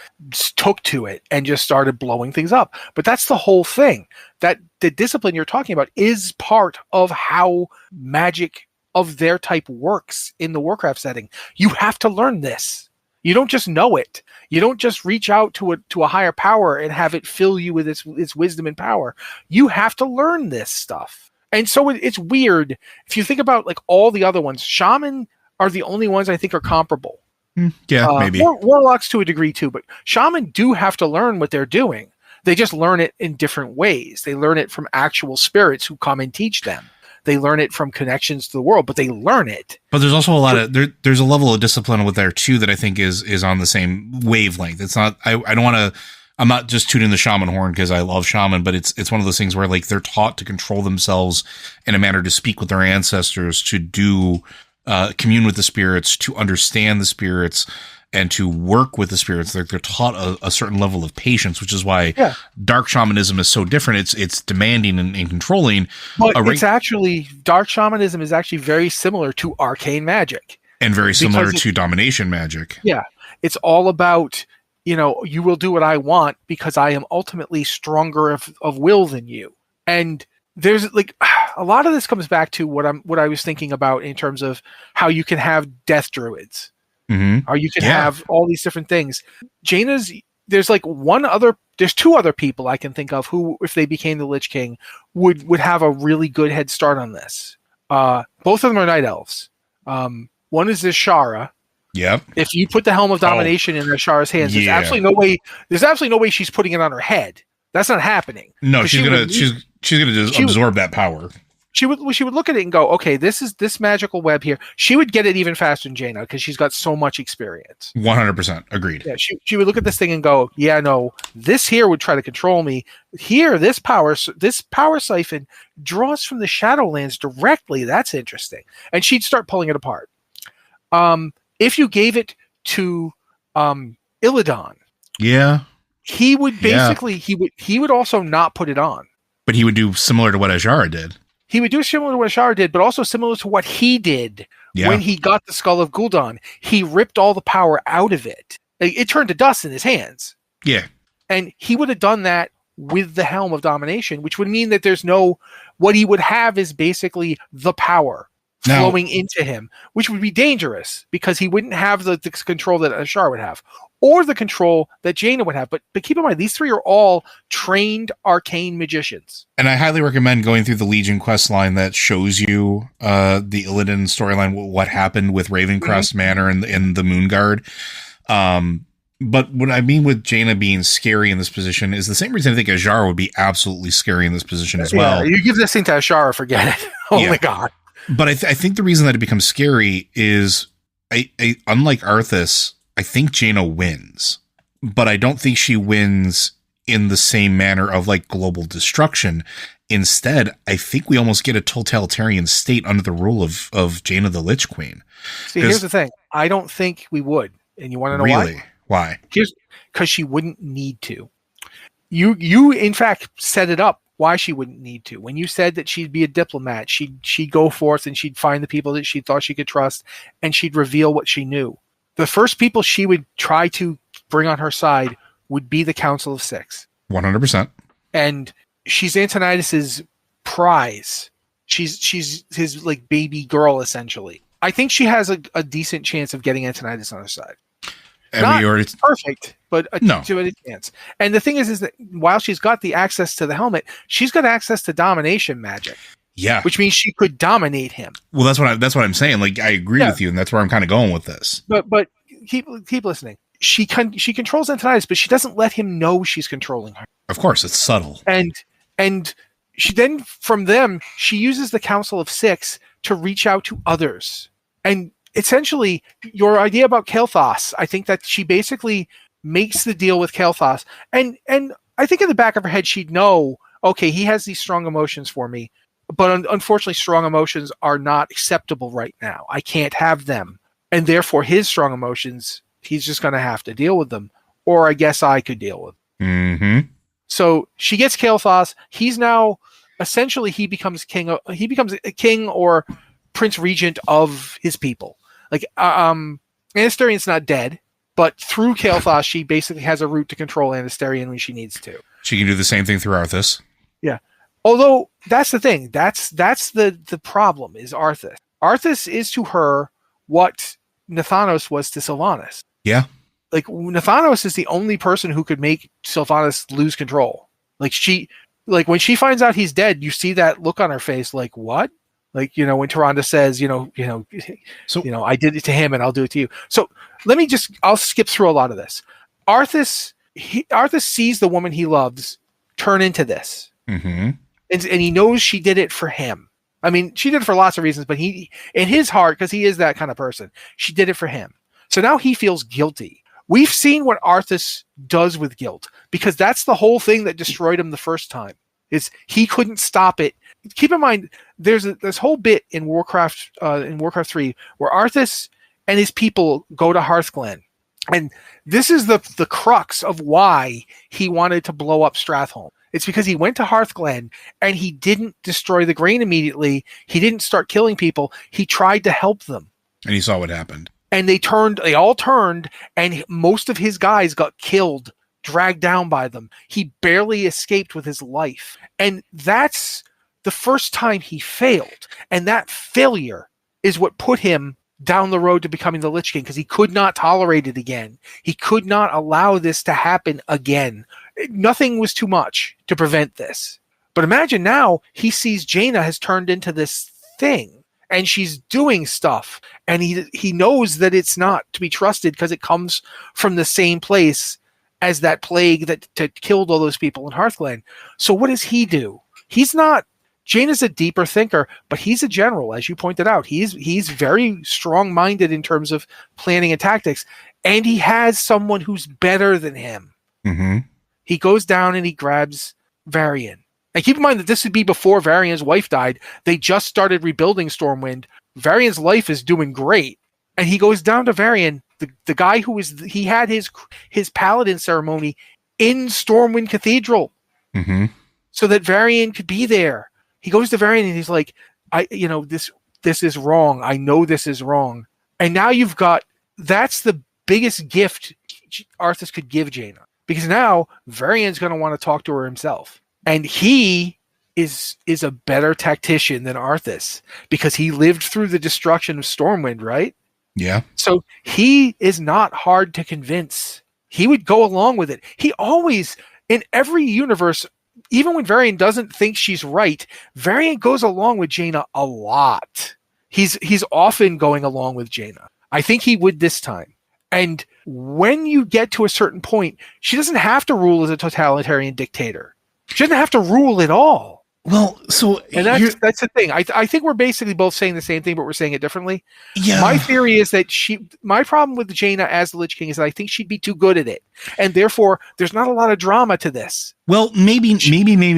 took to it and just started blowing things up. But that's the whole thing. That the discipline you're talking about is part of how magic of their type works in the Warcraft setting. You have to learn this. You don't just know it. You don't just reach out to a higher power and have it fill you with its wisdom and power. You have to learn this stuff. And so it's weird. If you think about like all the other ones, shaman are the only ones I think are comparable. Yeah, maybe. Warlocks to a degree too, but shaman do have to learn what they're doing. They just learn it in different ways. They learn it from actual spirits who come and teach them. They learn it from connections to the world, but they learn it. But there's also a lot of there's a level of discipline with there too that I think is on the same wavelength. It's not. I don't want to. I'm not just tooting the shaman horn because I love shaman, but it's one of those things where like they're taught to control themselves in a manner to speak with their ancestors, to do commune with the spirits, to understand the spirits, and to work with the spirits. They're taught a certain level of patience, which is why dark shamanism is so different. It's demanding and controlling. But it's actually, dark shamanism is actually very similar to arcane magic. And very similar to domination magic. Yeah. It's all about, you will do what I want because I am ultimately stronger of will than you. And there's like a lot of this comes back to what I was thinking about in terms of how you can have death druids. Mm-hmm. Or you can have all these different things. Jaina's, there's two other people I can think of who, if they became the Lich King, would have a really good head start on this. Both of them are night elves. One is Ishara. Yep. If you put the Helm of Domination in Ishara's hands, there's absolutely no way she's putting it on her head. That's not happening. No, she's gonna just absorb that power. She would look at it and go, okay, this magical web here. She would get it even faster than Jaina because she's got so much experience. 100% agreed. Yeah, she would look at this thing and go, yeah, no, this here would try to control me. Here, this power siphon draws from the Shadowlands directly. That's interesting. And she'd start pulling it apart. If you gave it to Illidan, he would basically he would also not put it on. But he would do similar to what Azshara did. He would do similar to what Ashara did, but also similar to what he did when he got the Skull of Gul'dan. He ripped all the power out of it. It turned to dust in his hands. Yeah. And he would have done that with the Helm of Domination, which would mean that what he would have is basically the power flowing into him, which would be dangerous because he wouldn't have the control that Ashara would have. Or the control that Jaina would have. But keep in mind, these three are all trained arcane magicians. And I highly recommend going through the Legion quest line that shows you the Illidan storyline, what happened with Ravencrest Manor and the Moonguard. But what I mean with Jaina being scary in this position is the same reason I think Azshara would be absolutely scary in this position as well. You give this thing to Azshara, forget it. Oh my God. But I think the reason that it becomes scary is, unlike Arthas, I think Jaina wins, but I don't think she wins in the same manner of like global destruction. Instead, I think we almost get a totalitarian state under the rule of Jaina the Lich Queen. See, here's the thing. I don't think we would. And you want to know why? Why? Because she wouldn't need to. You in fact set it up why she wouldn't need to. When you said that she'd be a diplomat, she'd go forth and she'd find the people that she thought she could trust and she'd reveal what she knew. The first people she would try to bring on her side would be the Council of Six. 100%. And she's Antonidas' prize. She's his like baby girl, essentially. I think she has a decent chance of getting Antonidas on her side. And Not perfect, but a chance. And the thing is that while she's got the access to the helmet, she's got access to domination magic. Yeah, which means she could dominate him. Well, that's what I'm saying. Like, I agree with you, and that's where I'm kind of going with this. But keep listening. She controls Antonidas, but she doesn't let him know she's controlling her. Of course, it's subtle. And she then from them she uses the Council of Six to reach out to others. And essentially, your idea about Kael'thas, I think that she basically makes the deal with Kael'thas, and I think in the back of her head she'd know, okay, he has these strong emotions for me. But unfortunately, strong emotions are not acceptable right now. I can't have them. And therefore, his strong emotions, he's just going to have to deal with them. Or I guess I could deal with them. Mm-hmm. So she gets Kael'thas. He's now, essentially, he becomes a king or prince regent of his people. Like, Anastarion's not dead, but through Kael'thas, she basically has a route to control Anastarion when she needs to. She can do the same thing through Arthas. Yeah. Although that's the thing, that's the problem is Arthas. Arthas is to her what Nathanos was to Sylvanas. Yeah. Like Nathanos is the only person who could make Sylvanas lose control. Like when she finds out he's dead, you see that look on her face, like what? Like, when Tyrande says, I did it to him and I'll do it to you. So I'll skip through a lot of this. Arthas sees the woman he loves turn into this. Mm-hmm. And he knows she did it for him. I mean, she did it for lots of reasons, but he, in his heart, because he is that kind of person, she did it for him. So now he feels guilty. We've seen what Arthas does with guilt, because that's the whole thing that destroyed him the first time, is he couldn't stop it keep in mind, there's this whole bit in Warcraft 3 where Arthas and his people go to Hearthglen. And this is the crux of why he wanted to blow up Stratholme. It's because he went to Hearthglen and he didn't destroy the grain immediately. He didn't start killing people. He tried to help them. And he saw what happened. And they all turned, and most of his guys got killed, dragged down by them. He barely escaped with his life. And that's the first time he failed. And that failure is what put him down the road to becoming the Lich King, because he could not tolerate it again. He could not allow this to happen again. Nothing was too much to prevent this. But imagine now he sees Jaina has turned into this thing, and she's doing stuff, and he knows that it's not to be trusted because it comes from the same place as that plague that killed all those people in Hearthglen. So what does he do? Jaina's a deeper thinker, but he's a general, as you pointed out. He's very strong-minded in terms of planning and tactics, and he has someone who's better than him. Mm-hmm. He goes down and he grabs Varian. And keep in mind that this would be before Varian's wife died. They just started rebuilding Stormwind. Varian's life is doing great. And he goes down to Varian, the guy he had his paladin ceremony in Stormwind Cathedral, mm-hmm. so that Varian could be there. He goes to Varian and he's like, this is wrong. I know this is wrong. And now that's the biggest gift Arthas could give Jaina. Because now Varian's going to want to talk to her himself. And he is a better tactician than Arthas, because he lived through the destruction of Stormwind, right? Yeah. So he is not hard to convince. He would go along with it. He always, in every universe, even when Varian doesn't think she's right, Varian goes along with Jaina a lot. He's often going along with Jaina. I think he would this time. And when you get to a certain point, she doesn't have to rule as a totalitarian dictator. She doesn't have to rule at all. Well, so and that's the thing. I think we're basically both saying the same thing, but we're saying it differently. Yeah. My theory is that my problem with Jaina as the Lich King is that I think she'd be too good at it, and therefore there's not a lot of drama to this. Well, maybe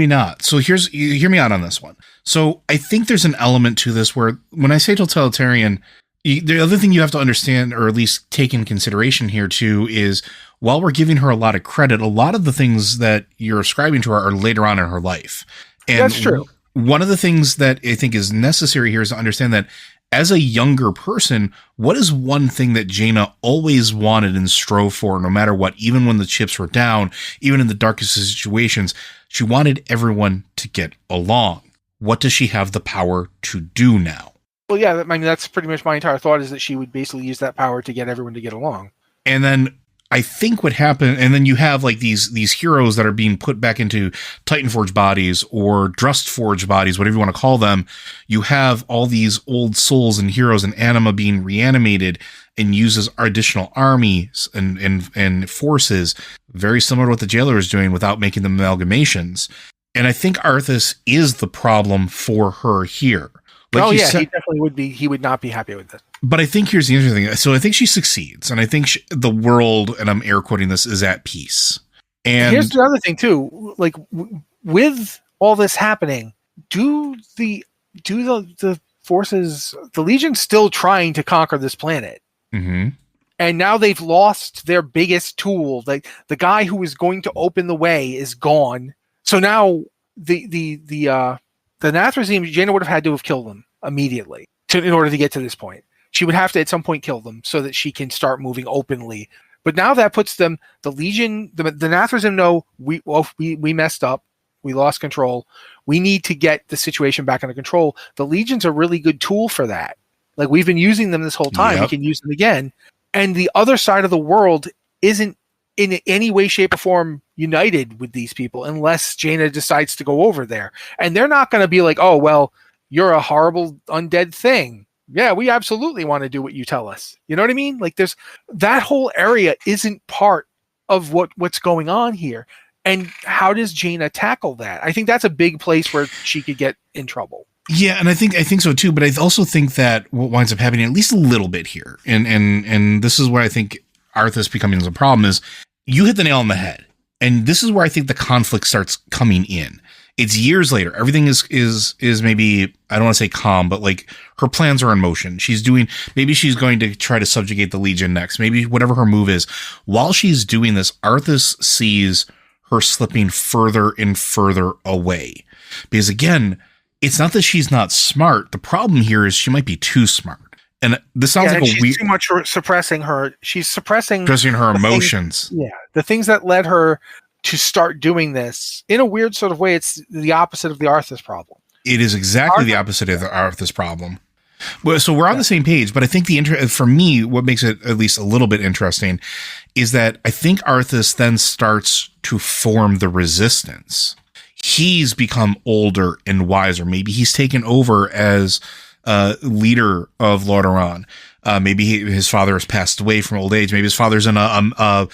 not. So hear me out on this one. So I think there's an element to this where when I say totalitarian, the other thing you have to understand, or at least take in consideration here too, is while we're giving her a lot of credit, a lot of the things that you're ascribing to her are later on in her life. And that's true. One of the things that I think is necessary here is to understand that as a younger person, what is one thing that Jaina always wanted and strove for, no matter what, even when the chips were down, even in the darkest of situations, she wanted everyone to get along. What does she have the power to do now? Well, yeah, I mean, that's pretty much my entire thought, is that she would basically use that power to get everyone to get along. And then I think what happened, and then you have like these heroes that are being put back into Titanforge bodies or Drustforge bodies, whatever you want to call them. You have all these old souls and heroes and anima being reanimated and uses additional armies and forces, very similar to what the Jailer is doing without making the amalgamations. And I think Arthas is the problem for her here. Like he definitely would be. He would not be happy with this. But I think here's the interesting thing. So I think she succeeds, and I think the world, and I'm air quoting this, is at peace. And here's the other thing too. Like with all this happening, do the forces, the Legion's still trying to conquer this planet, mm-hmm. and now they've lost their biggest tool. Like the guy who was going to open the way is gone. So now the Nathrezim, Jaina would have had to have killed them immediately in order to get to this point. She would have to at some point kill them so that she can start moving openly. But now that puts them, the Legion, the Nathrezim know we messed up. We lost control. We need to get the situation back under control. The Legion's a really good tool for that. Like we've been using them this whole time. Yep. We can use them again. And the other side of the world isn't in any way, shape, or form united with these people unless Jaina decides to go over there. And they're not going to be like, oh, well, you're a horrible undead thing. Yeah, we absolutely want to do what you tell us. You know what I mean? Like there's that whole area isn't part of what's going on here. And how does Jaina tackle that? I think that's a big place where she could get in trouble. Yeah, and I think so too, but I also think that what winds up happening at least a little bit here, and this is where I think Arthas becoming a problem is you hit the nail on the head. And this is where I think the conflict starts coming in, It's years later. Everything is maybe, I don't want to say calm, but like her plans are in motion. Maybe she's going to try to subjugate the Legion next. Maybe whatever her move is. While she's doing this, Arthas sees her slipping further and further away. Because again, it's not that she's not smart. The problem here is she might be too smart. And this sounds like she's too much suppressing her. She's suppressing her emotions. The things that led her to start doing this. In a weird sort of way, it's the opposite of the Arthas problem. It is exactly the opposite of the Arthas problem. Well, so we're on the same page, but I think for me, what makes it at least a little bit interesting is that I think Arthas then starts to form the resistance. He's become older and wiser. Maybe he's taken over as leader of Lordaeron. Maybe his father has passed away from old age. Maybe his father's in a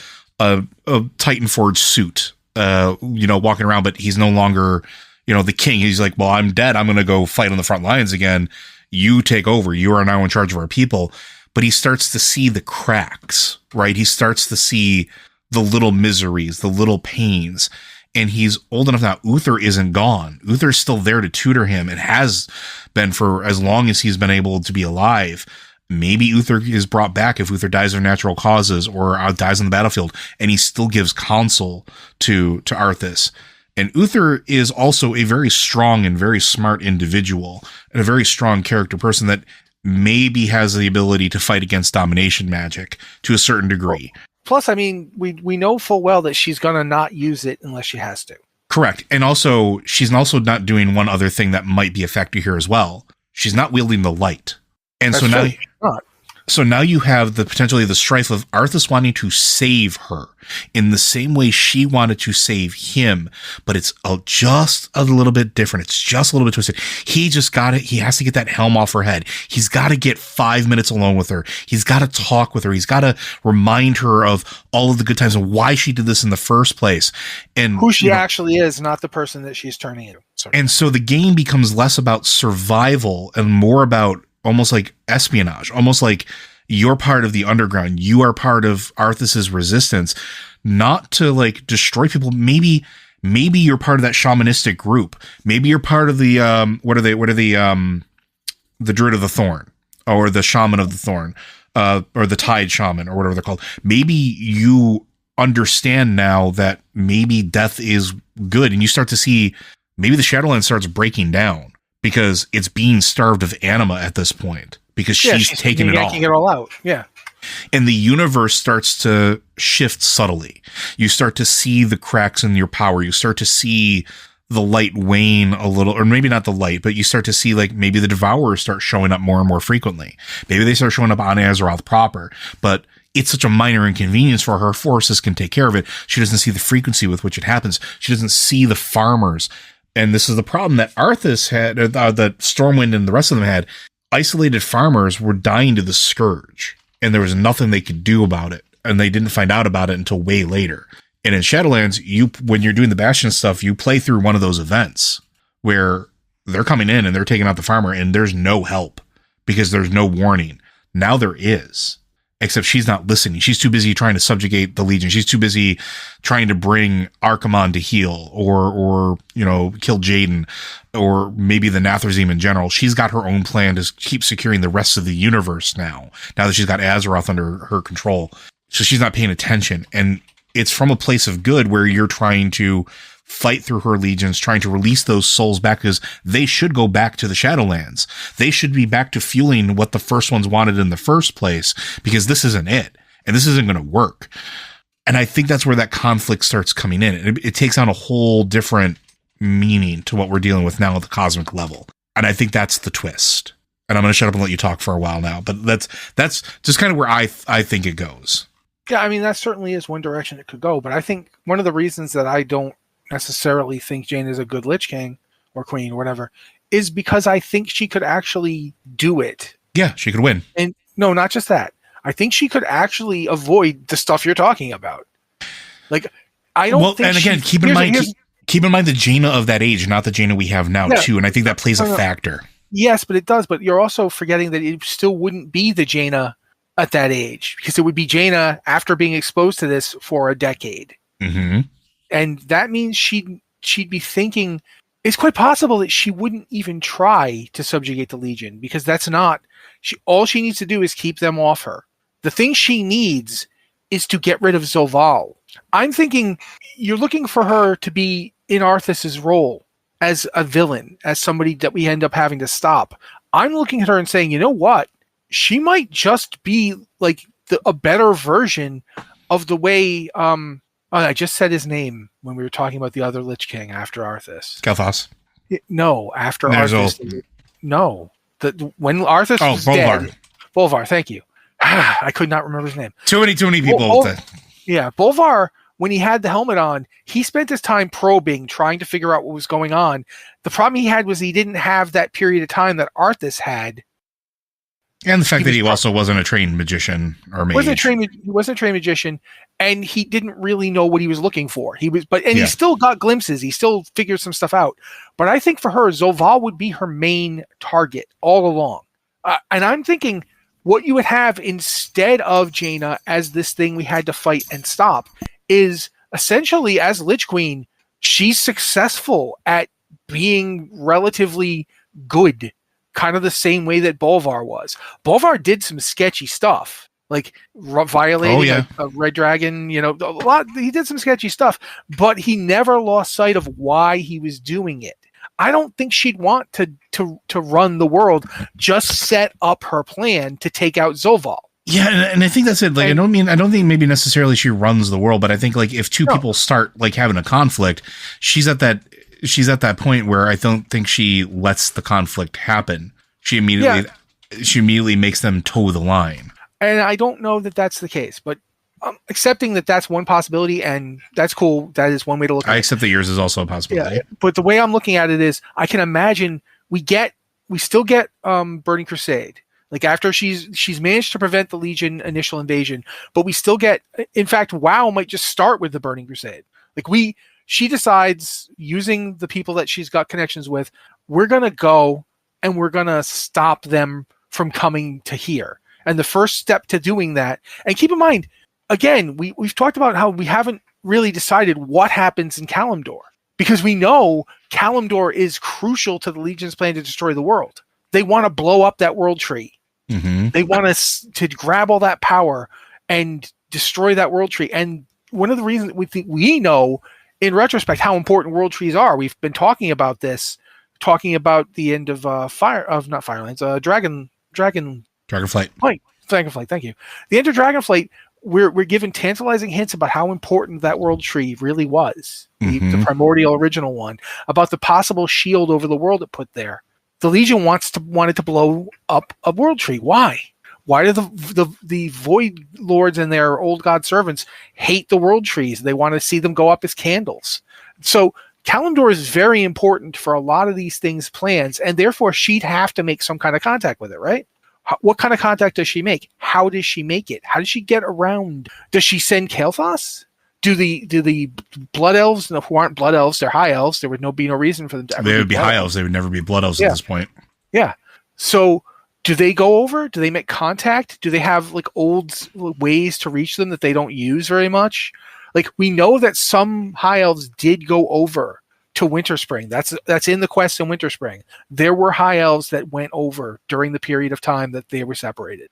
Titan Forge suit, walking around, but he's no longer, the king. He's like, well, I'm dead. I'm going to go fight on the front lines again. You take over. You are now in charge of our people. But he starts to see the cracks, right? He starts to see the little miseries, the little pains. And he's old enough now. Uther isn't gone. Uther's still there to tutor him and has been for as long as he's been able to be alive. Maybe Uther is brought back if Uther dies of natural causes or dies on the battlefield, and he still gives counsel to Arthas. And Uther is also a very strong and very smart individual and a very strong character person that maybe has the ability to fight against domination magic to a certain degree. Plus, I mean, we know full well that she's going to not use it unless she has to. Correct. And also, she's also not doing one other thing that might be a factor here as well. She's not wielding the light. And That's so now, true. so now you have potentially the strife of Arthas wanting to save her in the same way she wanted to save him, but it's just a little bit different. It's just a little bit twisted. He just got it. He has to get that helm off her head. He's got to get 5 minutes alone with her. He's got to talk with her. He's got to remind her of all of the good times and why she did this in the first place. And who she actually is, not the person that she's turning into. And so the game becomes less about survival and more about almost like espionage, almost like you're part of the underground. You are part of Arthas's resistance, not to like destroy people. Maybe you're part of that shamanistic group. Maybe you're part of the, the Druid of the Thorn or the Shaman of the Thorn, or the Tide Shaman or whatever they're called. Maybe you understand now that maybe death is good, and you start to see maybe the Shadowland starts breaking down because it's being starved of anima at this point because she's taking it all out. Yeah. And the universe starts to shift subtly. You start to see the cracks in your power. You start to see the light wane a little, or maybe not the light, but you start to see like maybe the Devourers start showing up more and more frequently. Maybe they start showing up on Azeroth proper, but it's such a minor inconvenience for her. Forces can take care of it. She doesn't see the frequency with which it happens. She doesn't see the farmers. And this is the problem that Arthas had, that Stormwind and the rest of them had. Isolated farmers were dying to the Scourge, and there was nothing they could do about it. And they didn't find out about it until way later. And in Shadowlands, when you're doing the Bastion stuff, you play through one of those events where they're coming in and they're taking out the farmer, and there's no help because there's no warning. Now there is. Except she's not listening. She's too busy trying to subjugate the Legion. She's too busy trying to bring Archimonde to heal or kill Jaden, or maybe the Nathrezim in general. She's got her own plan to keep securing the rest of the universe now that she's got Azeroth under her control. So she's not paying attention. And it's from a place of good where you're trying to fight through her legions, trying to release those souls back, because they should go back to the Shadowlands. They should be back to fueling what the first ones wanted in the first place, because this isn't it. And this isn't going to work. And I think that's where that conflict starts coming in. It takes on a whole different meaning to what we're dealing with now at the cosmic level. And I think that's the twist. And I'm going to shut up and let you talk for a while now. But that's just kind of where I think it goes. Yeah, I mean, that certainly is one direction it could go. But I think one of the reasons that I don't necessarily think Jaina is a good Lich King or Queen or whatever is because I think she could actually do it. Yeah, she could win. And no, not just that. I think she could actually avoid the stuff you're talking about. Like, I don't think. And again, keep in mind the Jaina of that age, not the Jaina we have now too. And I think that plays a factor. Yes, but it does. But you're also forgetting that it still wouldn't be the Jaina at that age, because it would be Jaina after being exposed to this for a decade. Mm-hmm. And that means she'd be thinking, it's quite possible that she wouldn't even try to subjugate the Legion, because that's not all she needs to do is keep them off her. The thing she needs is to get rid of Zoval. I'm thinking you're looking for her to be in Arthas's role as a villain, as somebody that we end up having to stop. I'm looking at her and saying, you know what? She might just be like a better version of the way. I just said his name when we were talking about the other Lich King after Arthas. Kel'Thas. No, after Arthas. No, when Arthas was Bolvar. Dead. Bolvar, thank you. I could not remember his name. Too many people. Yeah, Bolvar, when he had the helmet on, he spent his time probing, trying to figure out what was going on. The problem he had was he didn't have that period of time that Arthas had. And the fact that he also wasn't a trained magician or mage. He wasn't a trained magician, and he didn't really know what he was looking for. He still got glimpses. He still figured some stuff out. But I think for her, Zoval would be her main target all along. And I'm thinking what you would have instead of Jaina as this thing we had to fight and stop is essentially, as Lich Queen, she's successful at being relatively good. Kind of the same way that Bolvar was. Bolvar did some sketchy stuff, like violating a red dragon, a lot. He did some sketchy stuff, but he never lost sight of why he was doing it. I don't think she'd want to run the world, just set up her plan to take out Zoval. Yeah, and I think that's it. Like, I don't think maybe necessarily she runs the world, but I think like if two people start like having a conflict, she's at that point where I don't think she lets the conflict happen. She immediately makes them toe the line. And I don't know that that's the case, but accepting that that's one possibility, and that's cool. That is one way to look at it. I accept that yours is also a possibility. Yeah, but the way I'm looking at it is I can imagine we still get Burning Crusade. Like after she's managed to prevent the Legion initial invasion, but we still get, in fact, WoW might just start with the Burning Crusade. Like she decides, using the people that she's got connections with, we're going to go and we're going to stop them from coming to here. And the first step to doing that, and keep in mind, again, we've talked about how we haven't really decided what happens in Kalimdor, because we know Kalimdor is crucial to the Legion's plan to destroy the world. They want to blow up that world tree. Mm-hmm. They want us to grab all that power and destroy that world tree. And one of the reasons we know in retrospect how important world trees are. We've been talking about this, talking about the end of Dragonflight. Dragonflight, thank you. The end of Dragonflight, we're given tantalizing hints about how important that world tree really was. The primordial original one, about the possible shield over the world it put there. The Legion wanted to blow up a world tree. Why? Why do the Void Lords and their old god servants hate the world trees? They want to see them go up as candles. So Kalimdor is very important for a lot of these things' plans, and therefore she'd have to make some kind of contact with it, right? What kind of contact does she make? How does she make it? How does she get around? Does she send Kael'thas? Do the blood elves, who aren't blood elves, they're high elves, there would be no reason for them to ever They would be high elves. They would never be blood elves at this point. Yeah. So do they go over? Do they make contact? Do they have like old ways to reach them that they don't use very much? Like, we know that some high elves did go over to Winterspring. That's in the quest in Winterspring. There were high elves that went over during the period of time that they were separated.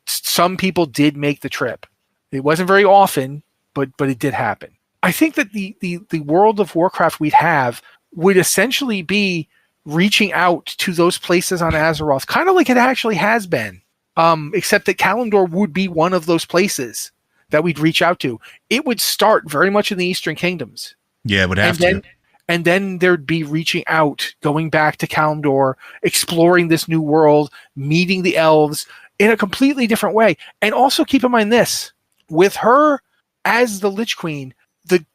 Some people did make the trip. It wasn't very often, but it did happen. I think that the World of Warcraft we'd have would essentially be reaching out to those places on Azeroth, kind of like it actually has been, except that Kalimdor would be one of those places that we'd reach out to. It would start very much in the Eastern Kingdoms. Yeah, it would have to. And then there'd be reaching out, going back to Kalimdor, exploring this new world, meeting the elves in a completely different way. And also keep in mind this, with her as the Lich Queen, the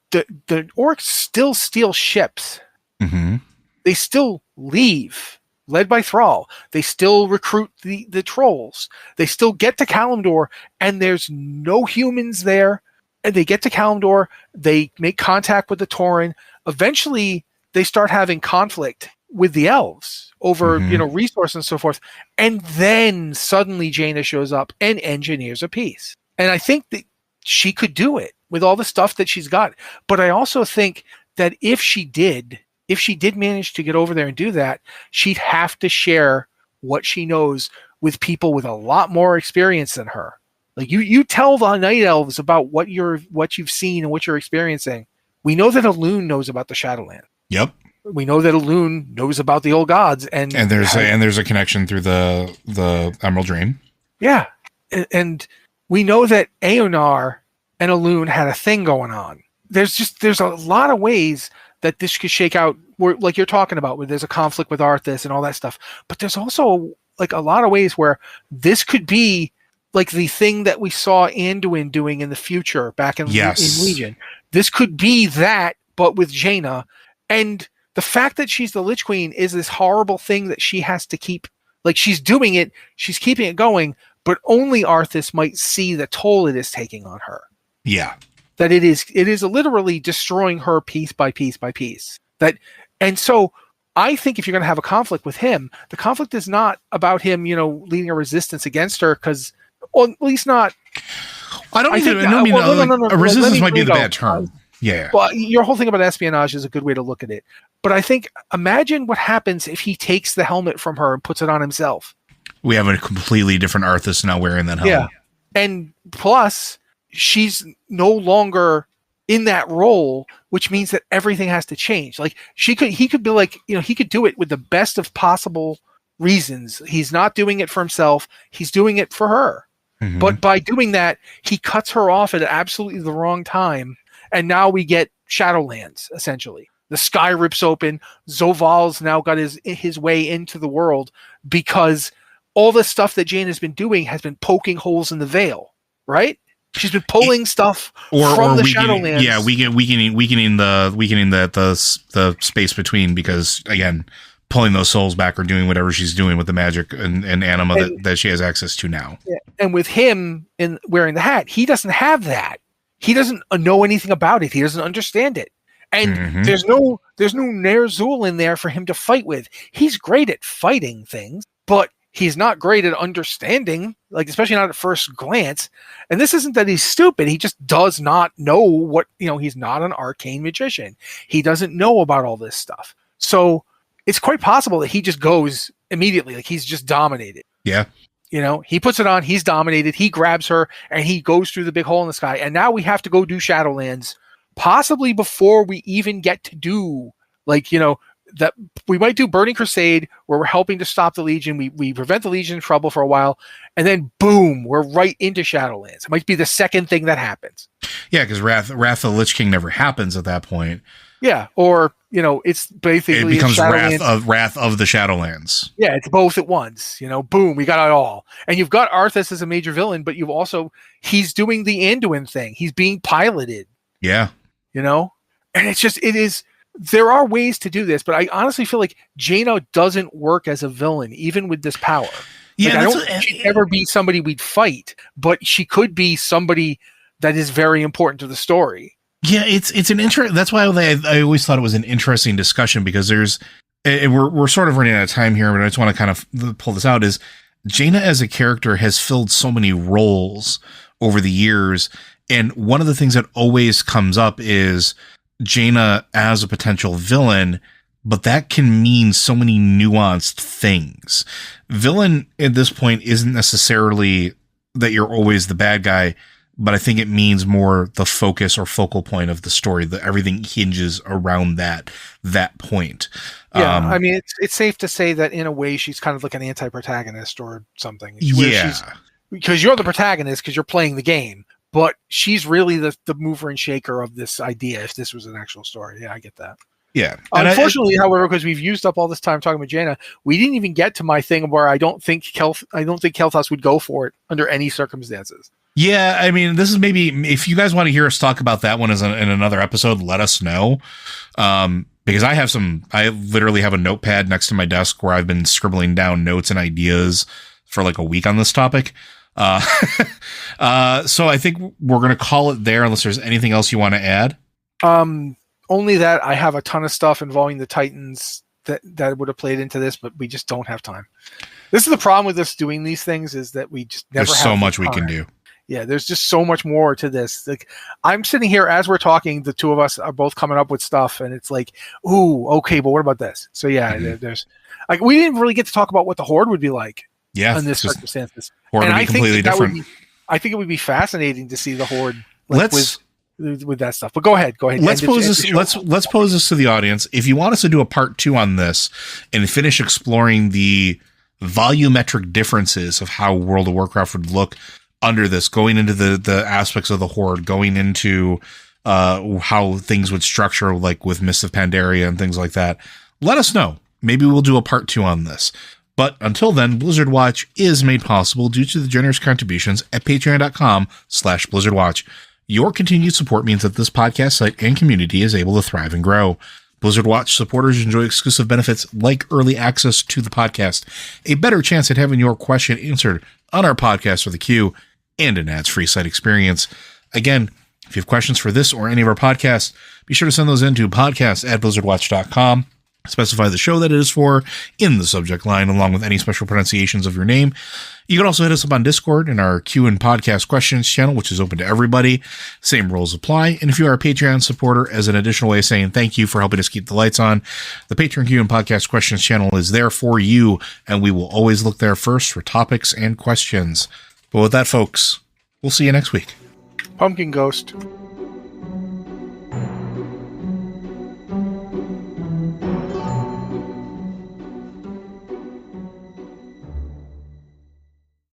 orcs still steal ships. Mm-hmm. They still leave, led by Thrall. They still recruit the trolls. They still get to Kalimdor, and there's no humans there. And they get to Kalimdor, they make contact with the Tauren. Eventually, they start having conflict with the elves over resources and so forth. And then suddenly Jaina shows up and engineers a peace. And I think that she could do it with all the stuff that she's got. But I also think that if she did, if she did manage to get over there and do that, she'd have to share what she knows with people with a lot more experience than her. Like you tell the night elves about what you've seen and what you're experiencing. We know that Elune knows about the Shadowland. Yep. We know that Elune knows about the old gods, and there's a connection through the Emerald Dream. Yeah, and we know that Aonar and Elune had a thing going on. There's a lot of ways that this could shake out, where, like you're talking about, where there's a conflict with Arthas and all that stuff. But there's also like a lot of ways where this could be like the thing that we saw Anduin doing in the future back in Legion. This could be that, but with Jaina. And the fact that she's the Lich Queen is this horrible thing that she has to keep. Like, she's doing it, she's keeping it going, but only Arthas might see the toll it is taking on her. Yeah. That it is literally destroying her piece by piece by piece. And so I think if you're going to have a conflict with him, the conflict is not about him, leading a resistance against her, because, or at least not. I don't mean a resistance might be the bad term. Yeah. But your whole thing about espionage is a good way to look at it. But I think, imagine what happens if he takes the helmet from her and puts it on himself. We have a completely different Arthas now wearing that helmet. Yeah. And plus, she's no longer in that role, which means that everything has to change. Like, he could be like, he could do it with the best of possible reasons. He's not doing it for himself. He's doing it for her. Mm-hmm. But by doing that, he cuts her off at absolutely the wrong time. And now we get Shadowlands, essentially. The sky rips open. Zoval's now got his way into the world because all the stuff that Jane has been doing has been poking holes in the veil, right? She's been pulling stuff from the Shadowlands. Yeah, weakening the space between, because, again, pulling those souls back or doing whatever she's doing with the magic and anima that she has access to now. Yeah. And with him wearing the hat, he doesn't have that. He doesn't know anything about it. He doesn't understand it. And there's no Ner'zhul in there for him to fight with. He's great at fighting things, but he's not great at understanding, like, especially not at first glance. And this isn't that he's stupid. He just does not know what, he's not an arcane magician. He doesn't know about all this stuff. So it's quite possible that he just goes immediately. Like, he's just dominated. Yeah. He puts it on, he's dominated, he grabs her, and he goes through the big hole in the sky. And now we have to go do Shadowlands, possibly before we even get to do, that we might do Burning Crusade, where we're helping to stop the Legion. We prevent the Legion trouble for a while, and then boom, we're right into Shadowlands. It might be the second thing that happens. Yeah, because Wrath of the Lich King never happens at that point. Yeah, or it's basically it becomes Wrath of the Shadowlands. Yeah, it's both at once. Boom, we got it all. And you've got Arthas as a major villain, but he's doing the Anduin thing. He's being piloted. Yeah, and there are ways to do this, but I honestly feel like Jaina doesn't work as a villain, even with this power. Yeah, I don't think she'd ever be somebody we'd fight, but she could be somebody that is very important to the story. Yeah, it's an that's why I always thought it was an interesting discussion, because we're sort of running out of time here, but I just want to kind of pull this out. Is Jaina as a character has filled so many roles over the years, and one of the things that always comes up is Jaina as a potential villain, but that can mean so many nuanced things. Villain at this point isn't necessarily that you're always the bad guy, but I think it means more the focus or focal point of the story, that everything hinges around that point. Yeah, I mean, it's safe to say that in a way she's kind of like an anti-protagonist or something. Because you're the protagonist because you're playing the game, but she's really the mover and shaker of this idea if this was an actual story. Yeah, I get that. Yeah. Unfortunately, however, because we've used up all this time talking about Jaina, we didn't even get to my thing where I don't think Kel'Thas would go for it under any circumstances. Yeah, I mean, this is maybe, if you guys want to hear us talk about that one in another episode, let us know. Because I literally have a notepad next to my desk where I've been scribbling down notes and ideas for like a week on this topic. So I think we're going to call it there unless there's anything else you want to add. Only that I have a ton of stuff involving the Titans that would have played into this, but we just don't have time. This is the problem with us doing these things, is that we just never There's have so much time. we can do. Yeah, there's just so much more to this. Like, I'm sitting here as we're talking, the two of us are both coming up with stuff, and it's like, ooh, okay, but what about this? So yeah, there's like, we didn't really get to talk about what the Horde would be like in this circumstances. Horde would be completely different. I think it would be fascinating to see the Horde with that stuff. But go ahead. Let's pose this to the audience. If you want us to do a part 2 on this and finish exploring the volumetric differences of how World of Warcraft would look under this, going into the aspects of the Horde, going into how things would structure, like with Mists of Pandaria and things like that, let us know. Maybe we'll do a part 2 on this. But until then, Blizzard Watch is made possible due to the generous contributions at patreon.com/BlizzardWatch. Your continued support means that this podcast site and community is able to thrive and grow. Blizzard Watch supporters enjoy exclusive benefits like early access to the podcast, a better chance at having your question answered on our podcast with a queue, and an ads-free site experience. Again, if you have questions for this or any of our podcasts, be sure to send those in to podcast@blizzardwatch.com. Specify the show that it is for in the subject line, along with any special pronunciations of your name. You can also hit us up on Discord in our Q and Podcast Questions channel, which is open to everybody. Same rules apply. And if you are a Patreon supporter, as an additional way of saying thank you for helping us keep the lights on, the Patreon Q and Podcast Questions channel is there for you, and we will always look there first for topics and questions. But with that, folks, we'll see you next week. Pumpkin Ghost.